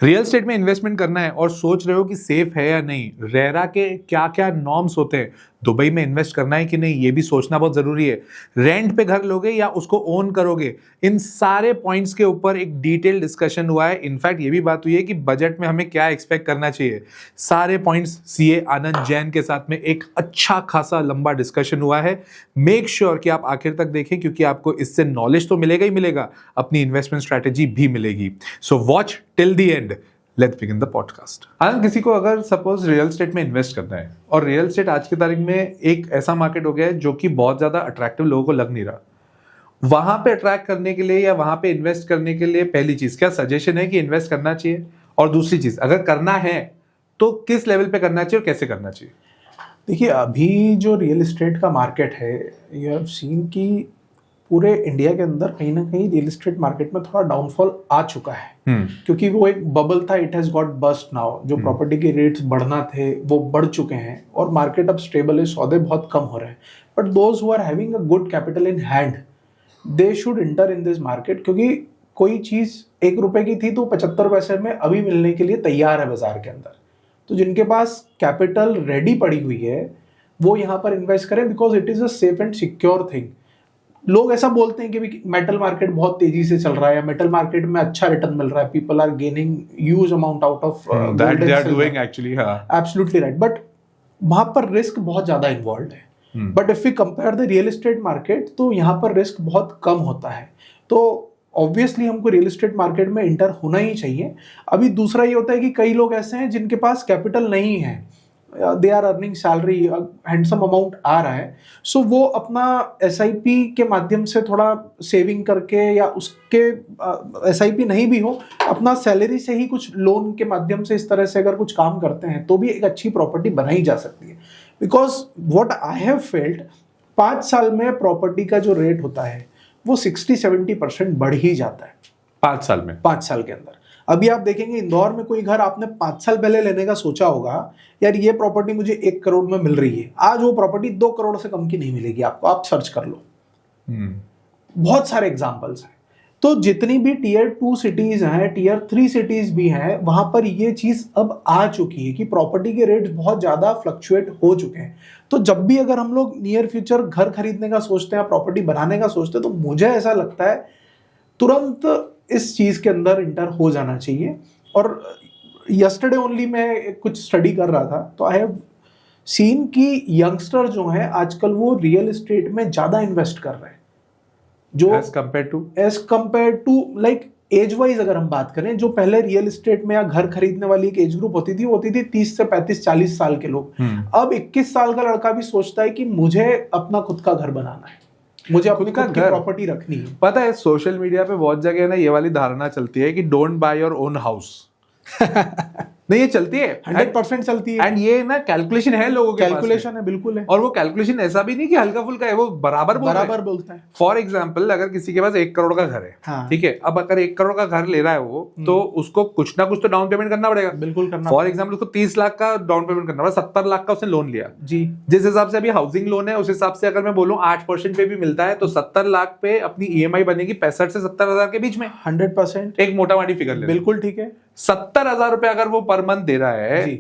Real estate में investment करना है और सोच रहे हो कि सेफ है या नहीं, रेरा के क्या क्या नॉर्म्स होते हैं, दुबई में इन्वेस्ट करना है कि नहीं ये भी सोचना बहुत जरूरी है, रेंट पे घर लोगे या उसको ओन करोगे, इन सारे पॉइंट्स के ऊपर एक डिटेल डिस्कशन हुआ है। इनफैक्ट ये भी बात हुई है कि बजट में हमें क्या एक्सपेक्ट करना चाहिए। सारे पॉइंट्स सीए आनंद जैन के साथ में एक अच्छा खासा लंबा डिस्कशन हुआ है। मेक श्योर कि आप आखिर तक देखें क्योंकि आपको इससे नॉलेज तो मिलेगा ही मिलेगा, अपनी इन्वेस्टमेंट स्ट्रैटेजी भी मिलेगी। So watch till the end. Let's begin the podcast. Anand, किसी को अगर सपोज रियल एस्टेट में इन्वेस्ट करना है और रियल एस्टेट आज की तारीख में एक ऐसा मार्केट हो गया है जो कि बहुत ज्यादा अट्रैक्टिव लोगों को लग नहीं रहा, वहां पे अट्रैक्ट करने के लिए या वहां पे इन्वेस्ट करने के लिए पहली चीज क्या सजेशन है कि इन्वेस्ट करना चाहिए, और दूसरी चीज अगर करना है तो किस लेवल पे करना चाहिए और कैसे करना चाहिए? देखिए, अभी जो रियल एस्टेट का मार्केट है, यू हैव सीन कि पूरे इंडिया के अंदर कहीं ना कहीं रियल एस्टेट मार्केट में थोड़ा डाउनफॉल आ चुका है। क्योंकि वो एक बबल था, it has got bust now. जो प्रॉपर्टी के रेट्स बढ़ना थे वो बढ़ चुके हैं और मार्केट अब स्टेबल है, सौदे बहुत कम हो रहे हैं। But those who are having a good capital in hand, they should enter in this market, क्योंकि कोई चीज 1 रुपए की थी तो 75 पैसे में अभी मिलने के लिए तैयार है बाजार के अंदर। तो जिनके पास कैपिटल रेडी पड़ी हुई है वो यहाँ पर इन्वेस्ट करें, because it is a safe and secure thing. लोग ऐसा बोलते हैं कि मेटल मार्केट बहुत तेजी से चल रहा है, मेटल मार्केट में अच्छा रिटर्न मिल रहा है, people are gaining huge amount out of that they are doing actually. हां, एब्सोल्युटली राइट, बट वहां पर रिस्क बहुत ज्यादा इन्वॉल्व है। But if we compare the real estate market तो यहाँ पर रिस्क बहुत कम होता है। तो ऑब्वियसली हमको रियल एस्टेट मार्केट में इंटर होना ही चाहिए। अभी दूसरा ये होता है कि कई लोग ऐसे हैं जिनके पास कैपिटल नहीं है, they are earning salary, handsome amount आ रहा है, सो वो अपना SIP के माध्यम से थोड़ा सेविंग करके, या उसके SIP नहीं भी हो, अपना सैलरी से ही कुछ लोन के माध्यम से इस तरह से अगर कुछ काम करते हैं तो भी एक अच्छी प्रॉपर्टी बनाई जा सकती है। Because what I have felt, 5 साल में प्रॉपर्टी का जो रेट होता है वो 60-70% बढ़ ही जाता है 5 साल में, 5 साल के अंदर। अभी आप देखेंगे इंदौर में कोई घर आपने 5 साल पहले लेने का सोचा होगा, यार ये प्रॉपर्टी मुझे 1 करोड़ में मिल रही है, आज वो प्रॉपर्टी 2 करोड़ से कम की नहीं मिलेगी आपको, आप सर्च कर लो। बहुत सारे एग्जांपल्स हैं। तो जितनी भी Tier 2 सिटीज हैं, Tier 3 सिटीज भी हैं, वहां पर ये चीज अब आ चुकी है कि प्रॉपर्टी के रेट्स बहुत ज्यादा फ्लक्चुएट हो चुके हैं। तो जब भी अगर हम लोग नियर फ्यूचर घर खरीदने का सोचते हैं, प्रॉपर्टी बनाने का सोचते हैं, तो मुझे ऐसा लगता है तुरंत इस चीज के अंदर इंटर हो जाना चाहिए। और यस्टरडे ओनली मैं कुछ स्टडी कर रहा था, तो आई हैव सीन कि यंगस्टर जो हैं आजकल वो रियल एस्टेट में ज्यादा इन्वेस्ट कर रहे हैं, जो as compare to like age wise अगर हम बात करें, जो पहले रियल एस्टेट में या घर खरीदने वाली एक एज ग्रुप होती थी 30 से 35-40 साल के लोग। अब 21 साल का लड़का भी सोचता है कि मुझे अपना खुद का घर बनाना है, मुझे अपनी खुद की प्रॉपर्टी रखनी है। पता है सोशल मीडिया पे बहुत जगह ना ये वाली धारणा चलती है कि don't by your own house. नहीं, ये चलती है, 100% चलती है। एंड ये ना कैलकुलेशन है, लोगों के कैलकुलेशन है, बिल्कुल है। और वो कैलकुलेशन ऐसा भी नहीं कि हल्का फुल्का है, वो बराबर बोलता है। फॉर एग्जाम्पल, अगर किसी के पास 1 करोड़ का घर है, हाँ। ठीक है, अब अगर 1 करोड़ का घर ले रहा है वो, तो उसको कुछ ना कुछ तो डाउन पेमेंट करना पड़ेगा। बिल्कुल करना। फॉर एग्जाम्पल उसको 30 लाख का डाउन पेमेंट करना पड़ेगा, 70 लाख का उसने लोन लिया जी। जिस हिसाब से अभी हाउसिंग लोन है उस हिसाब से अगर मैं बोलूं 8% पे भी मिलता है, तो 70 लाख पे अपनी EMI बनेगी 65 से 70 हजार के बीच में। 100% एक मोटा माटी फिगर ले, बिल्कुल ठीक है। 70,000 रुपए अगर वो पर मंथ दे रहा है जी।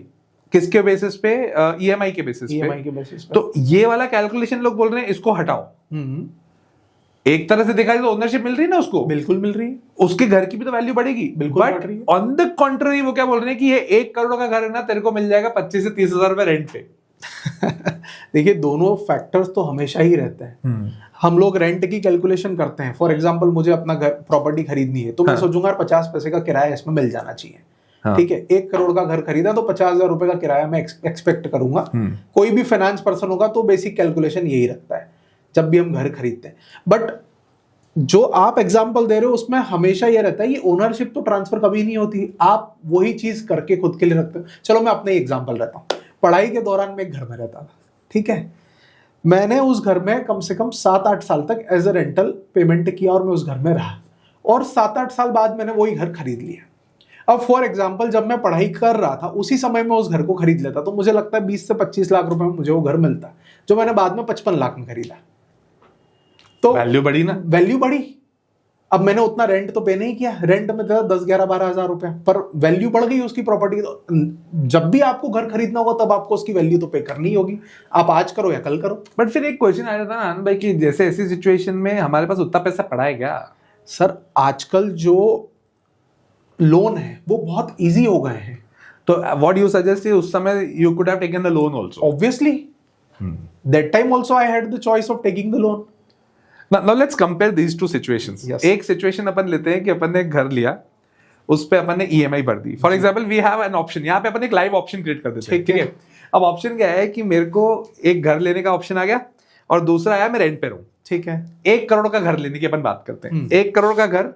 किसके बेसिस पे? EMI के बेसिस पे। तो ये वाला कैलकुलेशन लोग बोल रहे हैं इसको हटाओ। एक तरह से देखा जाए तो ओनरशिप मिल रही है ना उसको, बिल्कुल मिल रही है, उसके घर की भी तो वैल्यू बढ़ेगी, बिल्कुल। बट ऑन द कॉन्ट्ररी वो क्या बोल रहे हैं कि ये 1 करोड़ का घर है ना, तेरे को मिल जाएगा 25 से 30 हजार रुपए रेंट पे। देखिए, दोनों फैक्टर्स तो हमेशा ही रहते हैं। हम लोग रेंट की कैलकुलेशन करते हैं। फॉर एग्जांपल, मुझे अपना घर प्रॉपर्टी खरीदनी है तो मैं सोचूंगा 50 पैसे का किराया इसमें मिल जाना चाहिए। ठीक है, 1 करोड़ का घर खरीदा तो 50,000 रुपए का किराया मैं एक्सपेक्ट करूंगा। कोई भी फाइनेंस पर्सन होगा तो बेसिक कैलकुलेशन यही रखता है जब भी हम घर खरीदते हैं। बट जो आप एग्जाम्पल दे रहे हो उसमें हमेशा यह रहता है, ये ओनरशिप तो ट्रांसफर कभी नहीं होती, आप वही चीज करके खुद के लिए रखते हो। चलो मैं अपना ही एग्जाम्पल रहता हूँ। पढ़ाई के दौरान मैं एक घर में रहता था, ठीक है, मैंने उस घर में कम से कम 7-8 साल तक एज ए रेंटल पेमेंट किया और मैं उस घर में रहा, और 7-8 साल बाद मैंने वही घर खरीद लिया। अब फॉर एग्जाम्पल, जब मैं पढ़ाई कर रहा था उसी समय में उस घर को खरीद लेता तो मुझे लगता है 20 से 25 लाख रुपए में मुझे वो घर मिलता, जो मैंने बाद में 55 लाख में खरीदा। तो वैल्यू बढ़ी ना, वैल्यू बढ़ी। अब मैंने उतना रेंट तो पे नहीं किया, रेंट में था 10-11-12 हज़ार रुपए, पर वैल्यू बढ़ गई उसकी प्रॉपर्टी। तो जब भी आपको घर खरीदना होगा तब आपको उसकी वैल्यू तो पे करनी होगी, आप आज करो या कल करो। बट फिर एक क्वेश्चन आ जाता है ना आनंद भाई कि जैसे ऐसी सिचुएशन में हमारे पास उतना पैसा पड़ा है क्या? सर आजकल जो लोन है वो बहुत इजी हो गए हैं। तो व्हाट यू सजेस्ट इज उस समय you could have taken the loan also. Obviously that time also I had the choice of taking the loan. Now let's compare these two situations. Yes. एक situation अपन लेते हैं कि अपन ने एक घर लिया, उस पे अपन ने ईएमआई भर दी। For example we have an option, यहाँ पे अपन एक लाइव ऑप्शन क्रिएट कर देते हैं, ठीक है। अब ऑप्शन क्या है कि मेरे को एक घर लेने का ऑप्शन आ गया और दूसरा आया मैं रेंट पे रहूं, ठीक है। 1 करोड़ का घर लेने की अपन बात करते हैं। 1 करोड़ का घर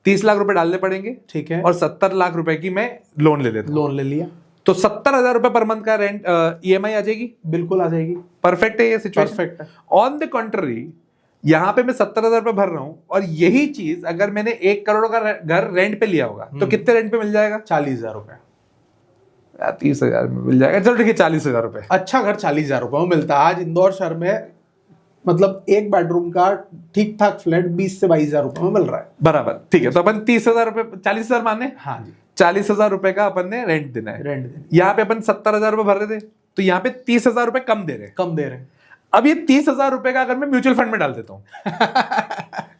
30 लाख रुपए डालने पड़ेंगे, ठीक है। और 70 लाख रुपए की मैं लोन ले लेता हूं। लोन ले लिया तो 70,000 रुपए पर मंथ का रेंट ईएमआई आ जाएगी। बिल्कुल आ जाएगी। परफेक्ट है ये सिचुएशन। परफेक्ट है। ऑन द कॉन्ट्ररी यहाँ पे मैं 70,000 रुपए भर रहा हूँ, और यही चीज अगर मैंने 1 करोड़ का घर रेंट पे लिया होगा तो कितने रेंट पे मिल जाएगा? 40,000 रुपए। 30,000 में मिल जाएगा। चलो ठीक है, 40,000 रुपए। अच्छा घर 40,000 रुपए में मिलता है आज इंदौर शहर में, मतलब एक बेडरूम का ठीक ठाक फ्लैट 20 से 22,000 रुपए में मिल रहा है। बराबर, ठीक है। तो अपन 30,000 रुपए, 40,000 माने, हाँ जी, 40,000 रुपए का अपन ने रेंट देना है। रेंट देना, यहाँ पे अपन 70,000 रुपए भर रहे थे, तो यहाँ पे 30,000 रुपए कम दे रहे हैं। कम दे रहे हैं। अब ये 30,000 रुपए का अगर मैं म्यूचुअल फंड में डाल देता हूँ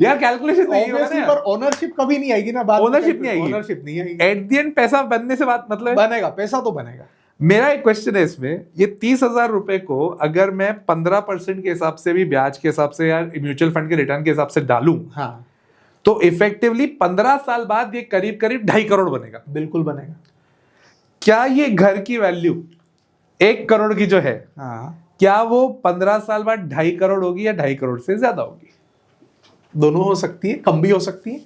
यार कैलकुलेशन नहीं होगा Obviously, ना। पर ओनरशिप कभी नहीं आएगी ना, बात ओनरशिप नहीं आएगी, ओनरशिप नहीं आएगी। एट द एंड पैसा बनने से बात मतलब है। बनेगा, पैसा तो बनेगा। मेरा एक क्वेश्चन है इसमें, ये 30,000 रुपए को अगर मैं 15% के हिसाब से भी, ब्याज के हिसाब से या म्यूचुअल फंड के रिटर्न के हिसाब से डालूं, हाँ तो इफेक्टिवली 15 साल बाद ये करीब करीब 2.5 करोड़ बनेगा। बिल्कुल बनेगा। क्या ये घर की वैल्यू 1 करोड़ की जो है, हाँ क्या वो 15 साल बाद 2.5 करोड़ होगी या 2.5 करोड़ से ज्यादा होगी? दोनों हो सकती है, कम भी हो सकती है।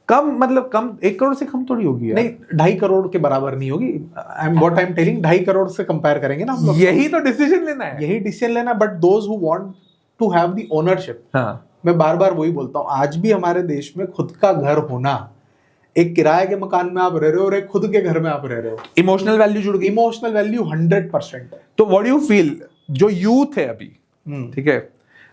कम मतलब कम 1 करोड़ से कम थोड़ी होगी यार। नहीं, 2.5 करोड़ के बराबर नहीं होगी। What I am telling, 2.5 crore से कंपेयर करेंगे ना हम लोग। यही तो डिसीजन लेना है। यही डिसीजन लेना। But those who want to have the ownership, हाँ, मैं बार बार वही बोलता हूँ, आज भी हमारे देश में खुद का घर होना, एक किराए के मकान में आप रह रहे हो और एक खुद के घर में आप रह रहे हो, इमोशनल वैल्यू जुड़ गई। इमोशनल वैल्यू 100% है। तो व्हाट डू यू फील, जो यूथ है अभी, ठीक है,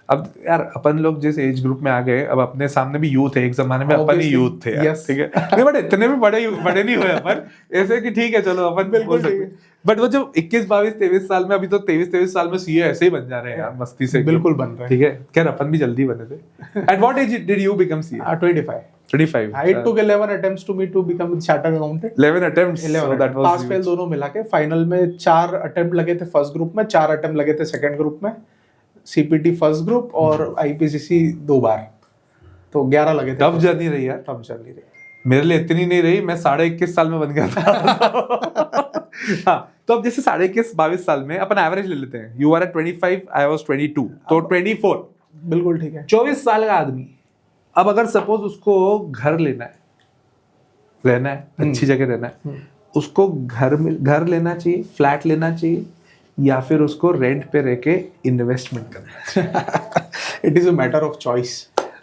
अब यार अपन लोग जिस एज ग्रुप में आ गए, अब अपने सामने भी यूथ है, एक जमाने में अपन ही Obviously, यूथ थे यार, yes. ठीक है। नहीं बट इतने भी बड़े नहीं हुए अपन, ऐसे कि ठीक है चलो अपन बिल्कुल बोल सकते हैं। बट वो जो 21, 22, 23 साल में, अभी तो 23 साल में सीए ऐसे ही बन जा रहे हैं यार, मस्ती से। बिल्कुल बन रहे हैं। ठीक है, खैर अपन भी जल्दी बने थे। At what age did you become CA? 25. 35। I took 11 attempts to me to become a chartered accountant. 11 attempts, 11 so that was pass fail दोनों मिला के फाइनल में 4 अटेम्प्ट लगे थे फर्स्ट ग्रुप में, 4 अटेम्प्ट लगे थे सेकंड ग्रुप में, सीपीटी फर्स्ट ग्रुप और आईपीसीसी 2 बार, तो 11 लगे थे। टफ जर्नी रही यार। टफ जर्नी रही। मेरे लिए इतनी नहीं रही, मैं 21.5 साल में बन गया था। हाँ, तो अब जैसे 21.5, 22 साल में अपन एवरेज ले लेते हैं। You are at 25, I was 22, तो 24। बिल्कुल ठीक है। 24 साल का आदमी, अब अगर सपोज उसको घर लेना है, रहना है, अच्छी जगह रहना है, उसको घर लेना चाहिए, फ्लैट लेना चाहिए, या फिर उसको रेंट पे रह के इन्वेस्टमेंट करना है? It is a matter of choice,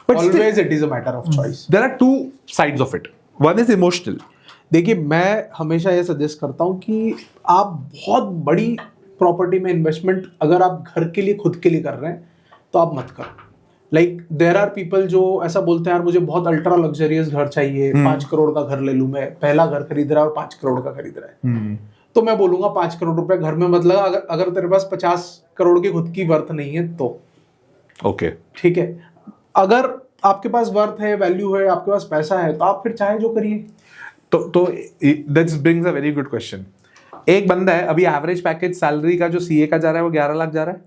always it is a matter of choice. There are 2 sides of it, one is emotional. देखिए, मैं हमेशा ये सजेस्ट करता हूँ कि आप बहुत बड़ी प्रॉपर्टी में इन्वेस्टमेंट अगर आप घर के लिए, खुद के लिए कर रहे हैं तो आप मत करो। लाइक देयर आर पीपल जो ऐसा बोलते हैं, यार मुझे बहुत अल्ट्रा लग्जरियस घर चाहिए, 5 करोड़ का घर ले लूं, मैं पहला घर खरीद रहा है और 5 करोड़ का खरीद रहा है। तो मैं बोलूंगा 5 करोड़ रुपए घर में मत लगा, अगर तेरे पास 50 करोड़ की खुद की वर्थ नहीं है तो। ओके, ठीक है, अगर आपके पास वर्थ है, वैल्यू है, आपके पास पैसा है, तो आप फिर चाहे जो करिए। तो that's brings a very good question. एक बंदा है, अभी एवरेज पैकेज सैलरी का जो सीए का जा रहा है वो 11 लाख जा रहा है,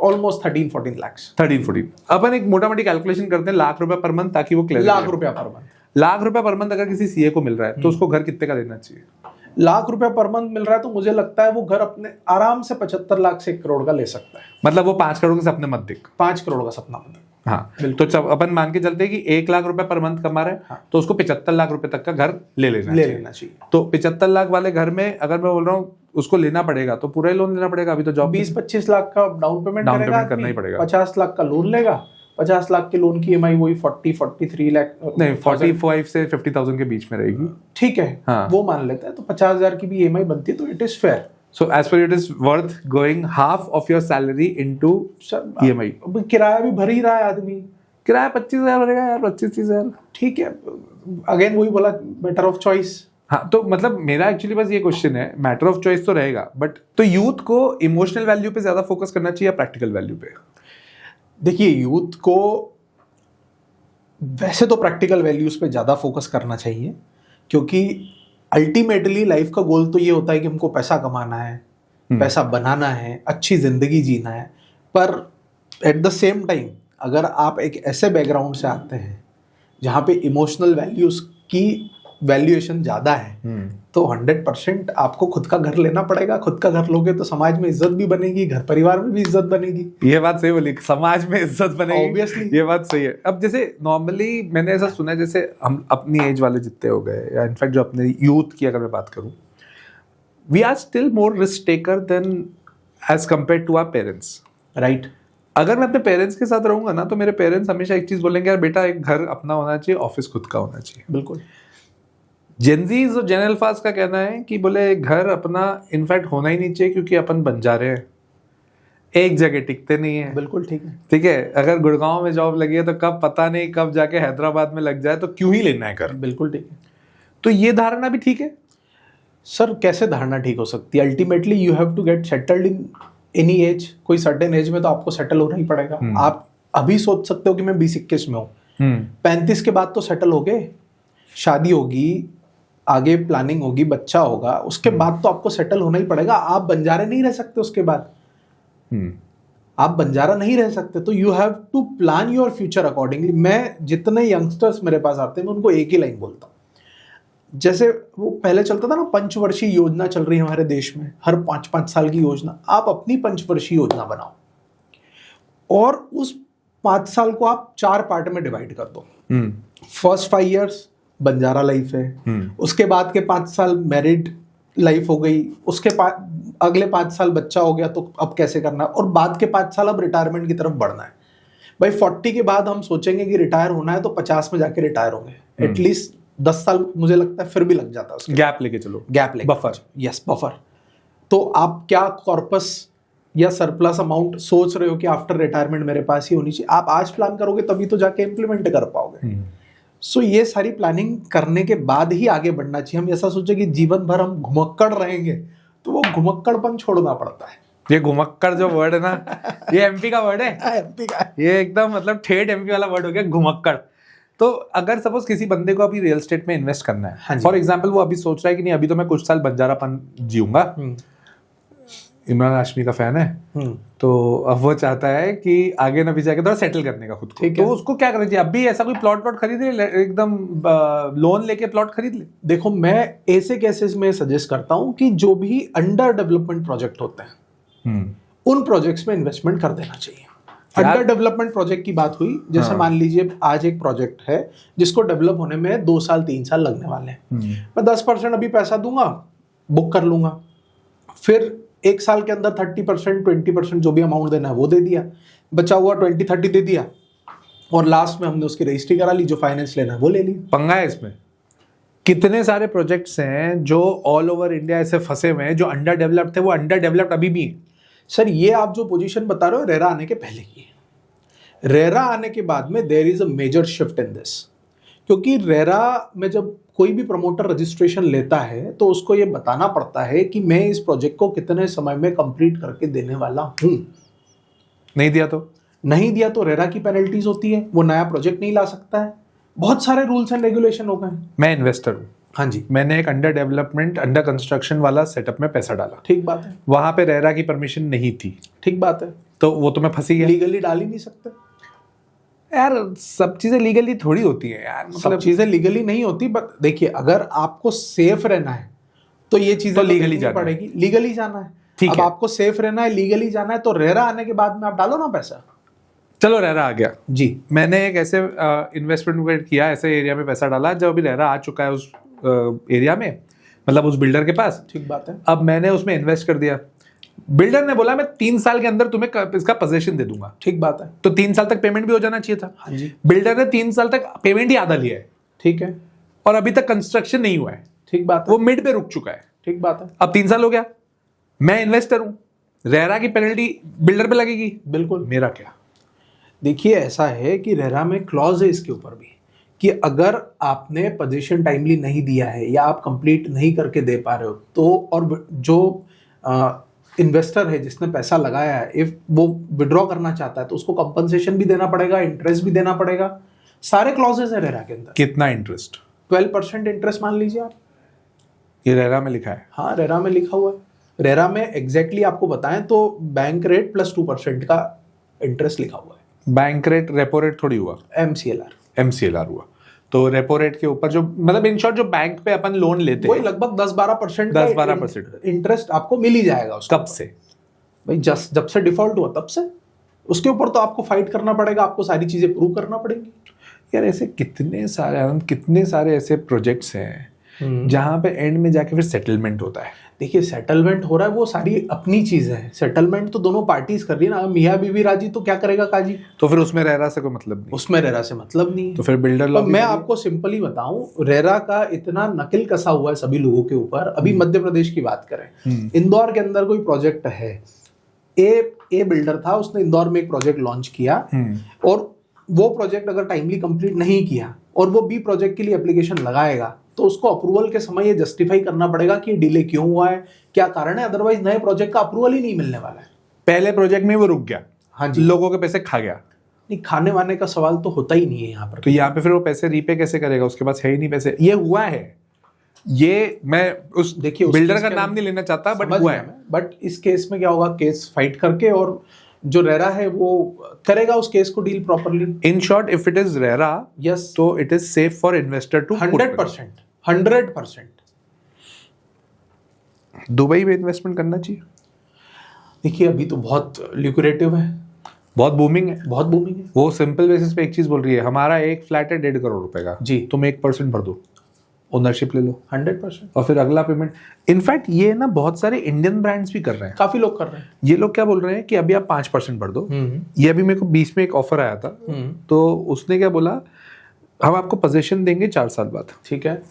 ऑलमोस्ट 13-14 लाख। 13-14। अपन एक मोटा मोटी कैलकुलेशन करते हैं, लाख रुपए पर मंथ, ताकि वो क्लियर। लाख रुपया पर मंथ। लाख रुपए पर मंथ अगर किसी सीए को मिल रहा है तो उसको घर कितने का देना चाहिए? लाख रुपया पर मंथ मिल रहा है तो मुझे लगता है वो घर अपने आराम से 75 लाख से 1 करोड़ का ले सकता है। मतलब वो 5 करोड़ के सपने मत देख। 5 करोड़ का सपना मत। हाँ, तो जब अपन मान के चलते हैं कि 1 लाख रुपए पर मंथ कमा रहा है, हाँ, तो उसको 75 लाख रुपए तक का घर ले लेना चाहिए। तो 75 लाख वाले घर में अगर मैं बोल रहा हूँ उसको लेना पड़ेगा तो पूरा ही लोन लेना पड़ेगा। अभी तो जॉब 20-25 लाख का डाउन पेमेंट करना ही पड़ेगा। 50 लाख का लोन लेगा, 50 लाख के लोन की ईएमआई वही 40-43 लाख, नहीं 45 से 50,000 के बीच में रहेगी। ठीक है, हाँ, वो मान लेते हैं, तो 50,000 की भी ईएमआई बनती है, तो it is fair. So as per it is worth going half of your salary into EMI. अब किराया भी भर ही रहा है आदमी, किराया 25,000 भरेगा यार, 25-30,000। ठीक है, अगेन वही बोला, बेटर ऑफ चॉइस। हाँ, तो मतलब मेरा एक्चुअली बस ये क्वेश्चन है, मैटर ऑफ चॉइस तो रहेगा, बट तो यूथ को इमोशनल वैल्यू पे ज्यादा फोकस करना चाहिए या प्रैक्टिकल वैल्यू पे? देखिए, यूथ को वैसे तो प्रैक्टिकल वैल्यूज पे ज़्यादा फोकस करना चाहिए, क्योंकि अल्टीमेटली लाइफ का गोल तो ये होता है कि हमको पैसा कमाना है, पैसा बनाना है, अच्छी ज़िंदगी जीना है। पर एट द सेम टाइम अगर आप एक ऐसे बैकग्राउंड से आते हैं जहाँ पे इमोशनल वैल्यूज की वैल्यूएशन ज़्यादा है, तो 100% आपको खुद का घर लेना पड़ेगा। खुद का घर लोगे तो समाज में इज्जत भी बनेगी, घर परिवार में भी इज्जत बनेगी। ये बात सही बोली, समाज में इज्जत बनेगी, Obviously। ये बात सही है। अब जैसे नॉर्मली मैंने ऐसा सुना है, जैसे हम अपनी एज वाले जितने हो गए, या इनफैक्ट जो अपने यूथ की अगर मैं बात करूं, we are still more risk taker than as compare to our parents, right. अगर मैं अपने पेरेंट्स के साथ रहूंगा ना, तो मेरे पेरेंट्स हमेशा एक चीज बोलेंगे, यार बेटा एक घर अपना होना चाहिए, ऑफिस खुद का होना चाहिए। बिल्कुल। जेनजीज और जेन अल्फाज का कहना है कि बोले घर अपना इनफैक्ट होना ही नहीं चाहिए, क्योंकि अपन बन जा रहे हैं, एक जगह टिकते नहीं है। बिल्कुल ठीक है। ठीक है, अगर गुड़गांव में जॉब लगी है तो कब पता नहीं कब जाके हैदराबाद में लग जाए, तो क्यों ही लेना है घर। बिल्कुल ठीक है। तो ये धारणा भी ठीक है सर, कैसे धारणा ठीक हो सकती है? Ultimately you have to get settled in any age. कोई सर्टेन एज में तो आपको सेटल होना ही पड़ेगा। आप अभी सोच सकते हो कि मैं 20-21 में हूँ, 35 के बाद तो सेटल हो गए, शादी होगी, आगे प्लानिंग होगी, बच्चा होगा, उसके बाद तो आपको सेटल होना ही पड़ेगा। आप बंजारे नहीं रह सकते उसके बाद, आप बंजारा नहीं रह सकते। तो you have to plan your future accordingly. मैं जितने यंगस्टर्स मेरे पास आते हैं, मैं उनको एक ही लाइन बोलता हूँ, जैसे वो पहले चलता था ना, पंचवर्षीय योजना चल रही है हमारे देश में, हर 5-5 साल की योजना। आप अपनी पंचवर्षीय योजना बनाओ और उस 5 साल को आप 4 पार्ट में डिवाइड कर दो। फर्स्ट 5 इयर्स बंजारा लाइफ है, उसके बाद के 5 साल मैरिड लाइफ हो गई, उसके अगले 5 साल बच्चा हो गया, तो अब कैसे करना, और बाद के 5 साल अब रिटायरमेंट की तरफ बढ़ना है। भाई 40 के बाद हम सोचेंगे कि रिटायर होना है, तो 50 में जाके रिटायर होंगे। एटलीस्ट 10 साल मुझे लगता है फिर भी लग जाता है। गैप लेके चलो, गैप लेके, बफर। Yes, buffer. तो आप क्या कॉर्पस या सरप्लस अमाउंट सोच रहे हो कि आफ्टर रिटायरमेंट मेरे पास ही होनी चाहिए? आप आज प्लान करोगे तभी तो जाके इम्प्लीमेंट कर पाओगे। सो ये सारी प्लानिंग करने के बाद ही आगे बढ़ना चाहिए। हम ऐसा सोचे कि जीवन भर हम घुमक्कड़ रहेंगे, तो वो घुमक्कड़पन छोड़ना पड़ता है। ये घुमक्कड़ जो वर्ड है ना, ये एमपी का वर्ड है। एमपी का, ये एकदम मतलब ठेठ एमपी वाला वर्ड हो गया, घुमक्कड़। तो अगर सपोज किसी बंदे को अभी रियल एस्टेट में इन्वेस्ट करना है, फॉर एग्जांपल, वो अभी सोच रहा है कि नहीं, अभी तो मैं कुछ साल बंजारापन जीऊंगा, इमरान हाशमी का फैन है, तो अब वो चाहता है कि आगे ना पीछे आके थोड़ा सेटल करने का खुद को, तो उसको क्या करना चाहिए? अभी ऐसा कोई प्लॉट खरीद ले, एकदम लोन लेके प्लॉट खरीद ले? देखो, मैं ऐसे केसेस में सजेस्ट करता हूं कि जो भी अंडर डेवलपमेंट प्रोजेक्ट होते हैं, उन प्रोजेक्ट्स में इन्वेस्टमेंट कर देना चाहिए। अंडर डेवलपमेंट प्रोजेक्ट की बात हुई, जैसे मान लीजिए आज एक प्रोजेक्ट है जिसको डेवलप होने में 2 साल 3 साल लगने वाले हैं, मैं 10% अभी पैसा दूंगा, बुक कर लूंगा, फिर 1 साल के अंदर 30%, 20% जो भी अमाउंट देना है वो दे दिया, बचा हुआ 20-30 दे दिया, और लास्ट में हमने उसकी रजिस्ट्री करा ली, जो फाइनेंस लेना है वो ले ली। पंगा है इसमें, कितने सारे प्रोजेक्ट्स हैं जो ऑल ओवर इंडिया ऐसे फंसे हुए हैं, जो अंडर डेवलप्ड थे, वो अंडर डेवलप्ड अभी भी। सर, ये आप जो पोजीशन बता रहे हो रेरा आने के पहले की है। रेरा आने के बाद में there is a major shift in this, क्योंकि रेरा में जब कोई भी प्रमोटर रजिस्ट्रेशन लेता है तो उसको ये बताना पड़ता है कि मैं इस प्रोजेक्ट को कितने समय में कंप्लीट करके देने वाला हूं। नहीं दिया तो रेरा की पेनल्टीज होती है, वो नया प्रोजेक्ट नहीं ला सकता है। बहुत सारे रूल्स एंड रेगुलेशन हो गए। मैं इन्वेस्टर हूँ, हाँ जी, मैंने एक अंडर डेवलपमेंट, अंडर कंस्ट्रक्शन वाला सेटअप में पैसा डाला, ठीक बात है, वहां पे रेरा की परमिशन नहीं थी, ठीक बात है, तो वो तो मैं फंसी गया। लीगली डाल ही नहीं सकते यार, सब चीजें लीगली थोड़ी होती है यार, सब मतलब चीजें लीगली नहीं होती। बट देखिए, अगर आपको सेफ रहना है तो ये चीजें तो लीगली जाना पड़ेगी, लीगली जाना है। ठीक अब है, आपको सेफ रहना है, लीगली जाना है, तो रेरा आने के बाद में आप डालो ना पैसा। चलो रेरा आ गया जी, मैंने एक ऐसे इन्वेस्टमेंट किया, ऐसे एरिया में पैसा डाला, जब अभी रेरा आ चुका है उस एरिया में, मतलब उस बिल्डर के पास, ठीक बात है। अब मैंने उसमें इन्वेस्ट कर दिया, बिल्डर ने बोला मैं 3 साल के अंदर तुम्हें इसका पोजीशन दे दूंगा, ठीक बात है, तो 3 साल तक पेमेंट भी हो जाना चाहिए था। हाँ जी, बिल्डर ने 3 साल तक पेमेंट ही आधा लिया है, ठीक है, और अभी तक कंस्ट्रक्शन नहीं हुआ है, ठीक बात है, वो मिड पे रुक चुका है, ठीक बात है। अब 3 साल हो गया, मैं इन्वेस्टर हूं, रेरा की पेनल्टी बिल्डर पे लगेगी, बिल्कुल, मेरा क्या? देखिए ऐसा है कि रेरा में क्लॉज है इसके ऊपर भी कि अगर आपने पोजीशन टाइमली नहीं दिया है या आप कंप्लीट नहीं करके दे पा रहे हो तो, और जो इन्वेस्टर है जिसने पैसा लगाया है, इफ वो विड्रॉ करना चाहता है तो उसको कंपनसेशन भी देना पड़ेगा, इंटरेस्ट भी देना पड़ेगा, सारे क्लॉजेस है रेरा के अंदर। कितना इंटरेस्ट? 12% इंटरेस्ट मान लीजिए आप। ये रेरा में लिखा है? हाँ, रेरा में लिखा हुआ है। रेरा में एग्जैक्टली आपको बताएं तो बैंक रेट प्लस 2% का इंटरेस्ट लिखा हुआ है। बैंक रेट रेपो रेट थोड़ी हुआ, MCLR हुआ। तो रेपो रेट के ऊपर जो मतलब इन शॉर्ट जो बैंक पे अपन लोन लेते हैं वही लगभग 10-12% 10-12% इंटरेस्ट आपको मिल ही जाएगा उसके कब ऊपर। से? भाई जब से डिफॉल्ट हुआ तब से। उसके ऊपर तो आपको फाइट करना पड़ेगा, आपको सारी चीजें प्रूव करना पड़ेंगी। यार ऐसे कितने सारे ऐसे प्रोजेक्ट्स हैं जहां पे एंड में जाके फिर सेटलमेंट होता है। देखिए सेटलमेंट हो रहा है वो सारी अपनी चीजें हैं, सेटलमेंट तो दोनों पार्टीज कर रही है ना। मियाँ बीवी राजी तो क्या करेगा काजी? तो फिर उसमें रेरा से कोई मतलब नहीं? उसमें रेरा से मतलब नहीं। तो फिर बिल्डर तो लॉबी मैं आपको सिंपली बताऊं, रेरा का इतना नकिल कसा हुआ है सभी लोगों के ऊपर। अभी मध्य प्रदेश की बात करें, इंदौर के अंदर कोई प्रोजेक्ट है, ए बिल्डर था, उसने इंदौर में एक प्रोजेक्ट लॉन्च किया और वो प्रोजेक्ट अगर टाइमली कंप्लीट नहीं किया और वो बी प्रोजेक्ट के लिए एप्लीकेशन लगाएगा तो उसको अप्रूवल के समय ये जस्टिफाई करना पड़ेगा कि डिले क्यों हुआ है, क्या कारण है, अदरवाइज नए प्रोजेक्ट का अप्रूवल ही नहीं मिलने वाला है। पहले प्रोजेक्ट में वो रुक गया, हाँ जी, लोगों के पैसे खा गया। नहीं, खाने वाने का सवाल तो होता ही नहीं है यहाँ पर। तो यहाँ पे फिर वो पैसे रीपे कैसे करेगा? उसके पास है ही नहीं पैसे। ये हुआ है, ये मैं उस देखिए बिल्डर का नाम नहीं लेना चाहता, बट हुआ है। बट इस केस में क्या होगा, केस फाइट करके और जो रेरा है वो करेगा उस केस को deal properly. In short if it is RERA, yes, तो it is safe for investor to 100%। Dubai में इन्वेस्टमेंट करना चाहिए? देखिए अभी तो बहुत ल्यूक्रेटिव है, बहुत बूमिंग है, बहुत बूमिंग है। वो सिंपल बेसिस पे एक चीज बोल रही है, हमारा एक फ्लैट है 1.5 करोड़ रुपए का जी, तुम 1% भर दो, ओनरशिप ले लो 100%। और फिर अगला पेमेंट। इनफैक्ट ये ना बहुत सारे इंडियन ब्रांड्स भी कर रहे हैं, काफी लोग कर रहे हैं। ये लोग क्या बोल रहे हैं कि अभी आप 5% भर दो। ये अभी मेरे को 20 में एक ऑफर आया था, तो उसने क्या बोला, हम आपको पोजीशन देंगे 4 साल बाद, ठीक है,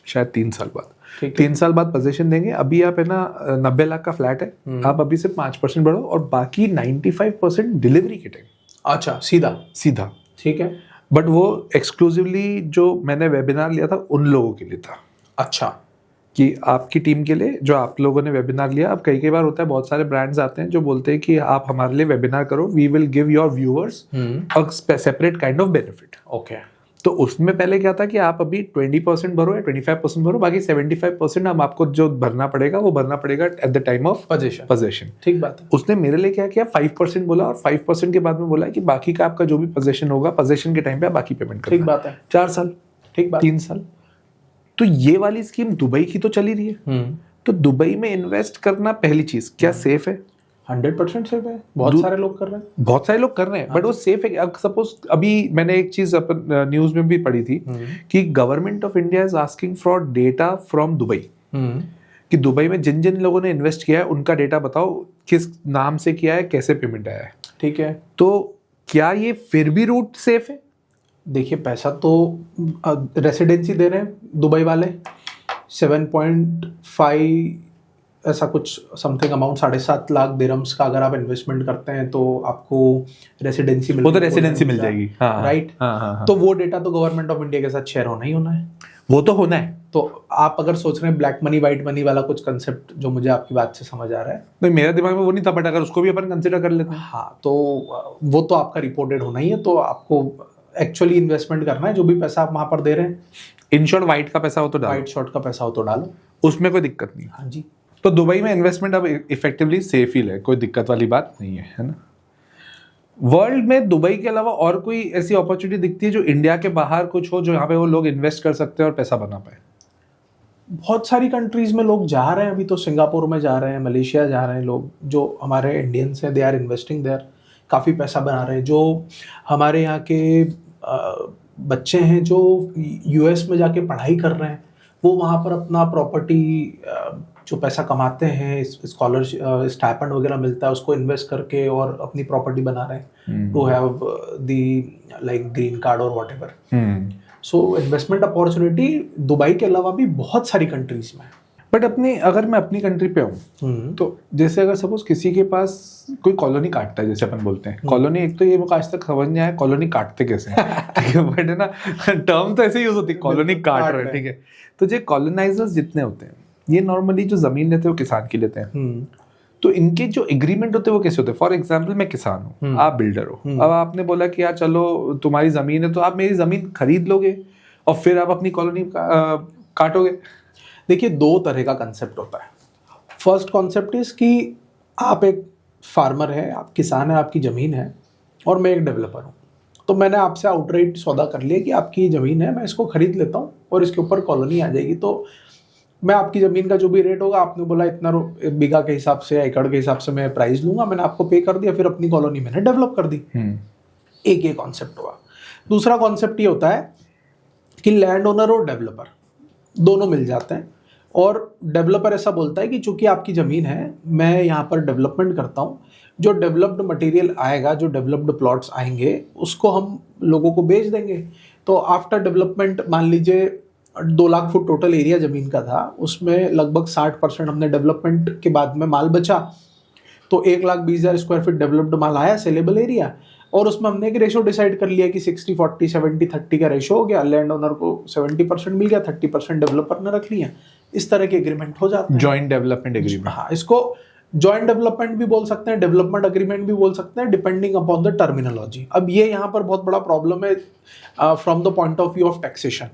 शायद 3 साल बाद, ठीक है, 3 साल बाद पोजीशन देंगे। अभी आप है ना 90 लाख का फ्लैट है, आप अभी से 5% भरो और बाकी 95% डिलीवरी के टाइम। अच्छा, सीधा, ठीक है। बट वो एक्सक्लूसिवली जो मैंने वेबिनार लिया था उन लोगों के लिए था। अच्छा, कि आपकी टीम के लिए जो आप लोगों ने वेबिनार लिया। अब कई बार होता है, बहुत सारे ब्रांड्स आते हैं जो बोलते हैं कि आप हमारे लिए वेबिनार करो, we will give your viewers a separate kind of benefit. Okay. तो उसमें पहले क्या था कि आप अभी 20% भरो या 25% भरो, बाकी 75% हम आपको जो भरना पड़ेगा वो भरना पड़ेगा at the time of position. ठीक बात है। उसने मेरे लिए क्या किया, 5% बोला और 5% के बाद में बोला कि बाकी का आपका जो भी पोजीशन होगा, पोजीशन के टाइम पे आप बाकी पेमेंट करना। ठीक बात है। 4 साल, ठीक बात, 3 साल। तो ये वाली स्कीम दुबई की तो चली रही है। तो दुबई में इन्वेस्ट करना पहली चीज क्या सेफ है? 100% सेफ है, बहुत सारे लोग कर रहे हैं, बहुत सारे लोग कर रहे हैं, बट वो सेफ है? सपोज अभी मैंने एक चीज अपन न्यूज में भी पढ़ी थी कि government of India is asking for data from Dubai, कि दुबई में जिन जिन लोगों ने इन्वेस्ट किया है उनका डेटा बताओ, किस नाम से किया है, कैसे पेमेंट आया है। ठीक है, तो क्या ये फिर भी रूट सेफ है? देखिए पैसा तो रेसिडेंसी दे रहे हैं दुबई वाले, 7.5 ऐसा कुछ समथिंग अमाउंट, 7.5 लाख दिरहम्स का अगर आप इन्वेस्टमेंट करते हैं तो आपको रेसिडेंसी वो तो रेसिडेंसी मिल जाएगी, राइट। तो वो डेटा तो गवर्नमेंट ऑफ इंडिया के साथ शेयर होना ही होना है, वो तो होना है। तो आप अगर सोच रहे हैं ब्लैक मनी व्हाइट मनी वाला कुछ कंसेप्ट, जो मुझे आपकी बात से समझ आ रहा है, नहीं मेरा दिमाग में वो नहीं था, बट अगर उसको भी अपन कंसिडर कर लेते हैं, हाँ, तो वो तो आपका रिपोर्टेड होना ही है। तो आपको एक्चुअली इन्वेस्टमेंट करना है, जो भी पैसा आप वहां पर दे रहे हैं। इन शॉर्ट व्हाइट का पैसा हो तो डालो, व्हाइट शॉर्ट का पैसा हो तो डालो, उसमें कोई दिक्कत नहीं। हाँ जी। तो दुबई में इन्वेस्टमेंट अब इफेक्टिवली सेफ ही है, कोई दिक्कत वाली बात नहीं है ना। वर्ल्ड में दुबई के अलावा और कोई ऐसी अपॉर्चुनिटी दिखती है जो इंडिया के बाहर कुछ हो, जो यहाँ पे वो लोग इन्वेस्ट कर सकते हैं और पैसा बना पाए? बहुत सारी कंट्रीज में लोग जा रहे हैं, अभी तो सिंगापुर में जा रहे हैं, मलेशिया जा रहे हैं लोग, जो हमारे इंडियंस हैं, दे आर इन्वेस्टिंग देयर, काफ़ी पैसा बना रहे हैं। जो हमारे यहाँ के बच्चे हैं जो यूएस में जाके पढ़ाई कर रहे हैं, वो वहाँ पर अपना प्रॉपर्टी जो पैसा कमाते हैं, स्कॉलरशिप स्टाइपेंड वगैरह मिलता है, उसको इन्वेस्ट करके और अपनी प्रॉपर्टी बना रहे हैं, to have the like green card और whatever. So investment opportunity Dubai के अलावा भी बहुत सारी कंट्रीज में है। बट अगर मैं अपनी कंट्री पे हूँ तो जैसे अगर सपोज किसी के पास कोई कॉलोनी काटता है, जैसे अपन बोलते हैं कॉलोनी, एक तो ये मुझे आज तक समझ नहीं आया कॉलोनी काटते कैसे हैं, ठीक है, बट है ना टर्म तो ऐसे यूज होती है कॉलोनी काट रहे हैं, ठीक है। तो जो कॉलोनाइजर्स जितने होते हैं ये नॉर्मली जो जमीन लेते हैं वो किसान की लेते हैं, तो इनके जो एग्रीमेंट होते हैं वो कैसे होते हैं? फॉर एग्जाम्पल मैं किसान हूँ, आप बिल्डर हो, अब आपने बोला कि यार चलो तुम्हारी जमीन है तो आप मेरी जमीन खरीद लोगे और फिर आप अपनी कॉलोनी काटोगे। देखिए, दो तरह का कंसेप्ट होता है। फर्स्ट कॉन्सेप्ट इज कि आप एक फार्मर है, आप किसान है, आपकी ज़मीन है और मैं एक डेवलपर हूँ, तो मैंने आपसे आउटराइट सौदा कर लिया कि आपकी ज़मीन है, मैं इसको खरीद लेता हूँ और इसके ऊपर कॉलोनी आ जाएगी, तो मैं आपकी ज़मीन का जो भी रेट होगा, आपने बोला इतना बीघा के हिसाब से या एकड़ के हिसाब से मैं प्राइस लूँगा, मैंने आपको पे कर दिया, फिर अपनी कॉलोनी मैंने डेवलप कर दी। एक ये कॉन्सेप्ट हुआ। दूसरा कॉन्सेप्ट ये होता है कि लैंड ओनर और डेवलपर दोनों मिल जाते हैं और डेवलपर ऐसा बोलता है कि चूंकि आपकी ज़मीन है, मैं यहाँ पर डेवलपमेंट करता हूँ, जो डेवलप्ड मटेरियल आएगा, जो डेवलप्ड प्लॉट्स आएंगे, उसको हम लोगों को बेच देंगे। तो आफ्टर डेवलपमेंट मान लीजिए 2 लाख फुट टोटल एरिया ज़मीन का था, उसमें लगभग 60% हमने डेवलपमेंट के बाद में माल बचा, तो 1,20,000 स्क्वायर फीट डेवलप्ड माल आया, सेलेबल एरिया, और उसमें हमने एक रेशो डिसाइड कर लिया कि 60-40 70-30 का रेशो हो गया, लैंड ओनर को 70% मिल गया, 30% डेवलपर ने रख लिया। इस तरह के एग्रीमेंट हो जाते हैं, जॉइंट डेवलपमेंट एग्रीमेंट। हाँ, इसको जॉइंट डेवलपमेंट भी बोल सकते हैं, डेवलपमेंट एग्रीमेंट भी बोल सकते हैं, डिपेंडिंग अपॉन द टर्मिनोलॉजी। अब ये यहाँ पर बहुत बड़ा प्रॉब्लम है from the point of view of taxation.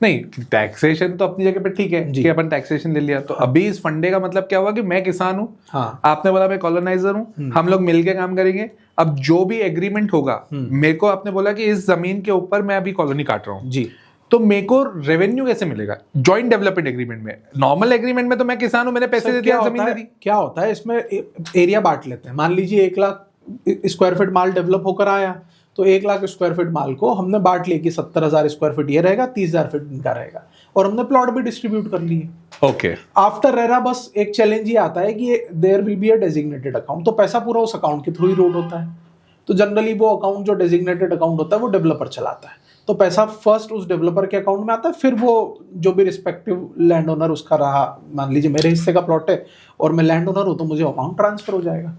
नहीं, टैक्सेशन तो अपनी जगह पे ठीक है कि अपन टैक्सेशन ले लिया, तो अभी इस फंडे का मतलब क्या हुआ कि मैं किसान हूँ, हाँ, आपने बोला मैं कॉलोनाइजर हूँ, हम लोग मिलके काम करेंगे। अब जो भी एग्रीमेंट होगा, मेरे को आपने बोला कि इस जमीन के ऊपर मैं अभी कॉलोनी काट रहा हूँ जी, तो मेरे को रेवेन्यू कैसे मिलेगा? जॉइंट डेवलपमेंट एग्रीमेंट में, नॉर्मल एग्रीमेंट में तो मैं किसान हूँ, मैंने पैसे दे दिया, जमीन दे दी। क्या होता है इसमें, एरिया बांट लेते हैं। मान लीजिए 1 लाख स्क्वायर फीट माल डेवलप होकर आया, तो 1 लाख स्क्वायर फीट माल को हमने बांट लिया कि 70,000 स्क्वायर फीट ये रहेगा, 30,000 फीट इनका रहेगा, और हमने प्लॉट भी डिस्ट्रीब्यूट कर लिए। ओके। आफ्टर रेरा बस एक चैलेंज ये आता है कि there will be a designated account, तो पैसा पूरा उस अकाउंट के थ्रू ही रूट होता है। तो जनरली वो अकाउंट जो डेजिग्नेटेड अकाउंट होता है वो डेवलपर चलाता है, तो पैसा फर्स्ट उस डेवलपर के अकाउंट में आता है, फिर वो जो भी रिस्पेक्टिव लैंड ओनर उसका रहा, मान लीजिए मेरे हिस्से का प्लॉट है और मैं लैंड ओनर हूँ, तो मुझे अमाउंट ट्रांसफर हो जाएगा।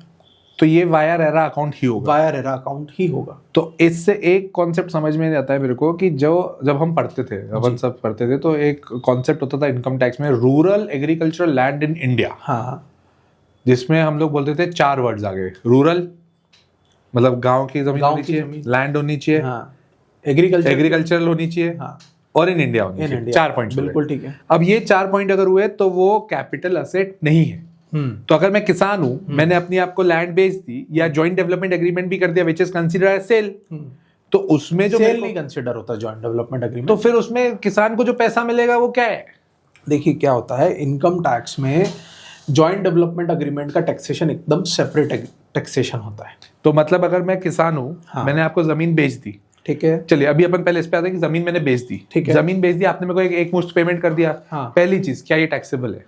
तो ये वाया रेरा अकाउंट ही होगा, वाया रेरा अकाउंट ही होगा। तो इससे एक कॉन्सेप्ट समझ में आता है मेरे को कि जब हम पढ़ते थे, अपन सब पढ़ते थे, तो एक कॉन्सेप्ट होता था इनकम टैक्स में, rural agricultural land in India. हाँ, जिसमें हम लोग बोलते थे 4 वर्ड्स आ गए। रूरल मतलब गांव की जमीन होनी चाहिए, लैंड होनी चाहिए, हाँ, एग्रीकल्चरल होनी चाहिए, हाँ, और इन इंडिया होनी चाहिए। 4 पॉइंट, बिल्कुल ठीक है। अब ये 4 पॉइंट अगर हुए तो वो कैपिटल असेट नहीं है। तो अगर मैं किसान हूं, मैंने अपनी आपको लैंड बेच दी या जॉइंट डेवलपमेंट एग्रीमेंट भी कर दिया, which is considered as sale, तो उसमें जो सेल नहीं कंसीडर होता जॉइंट डेवलपमेंट एग्रीमेंट, तो फिर उसमें किसान को जो पैसा मिलेगा वो क्या है? देखिए क्या होता है, इनकम टैक्स में जॉइंट डेवलपमेंट एग्रीमेंट का टैक्सेशन एकदम सेपरेट टैक्सेशन होता है। तो मतलब अगर मैं किसान हूँ, हाँ, मैंने आपको जमीन बेच दी, ठीक है, चलिए अभी अपन पहले इस पे आते हैं कि जमीन मैंने बेच दी, ठीक है, जमीन बेच दी, आपने मेरे को एक मुश्त पेमेंट कर दिया, हाँ, पहली चीज क्या ये टैक्सेबल है?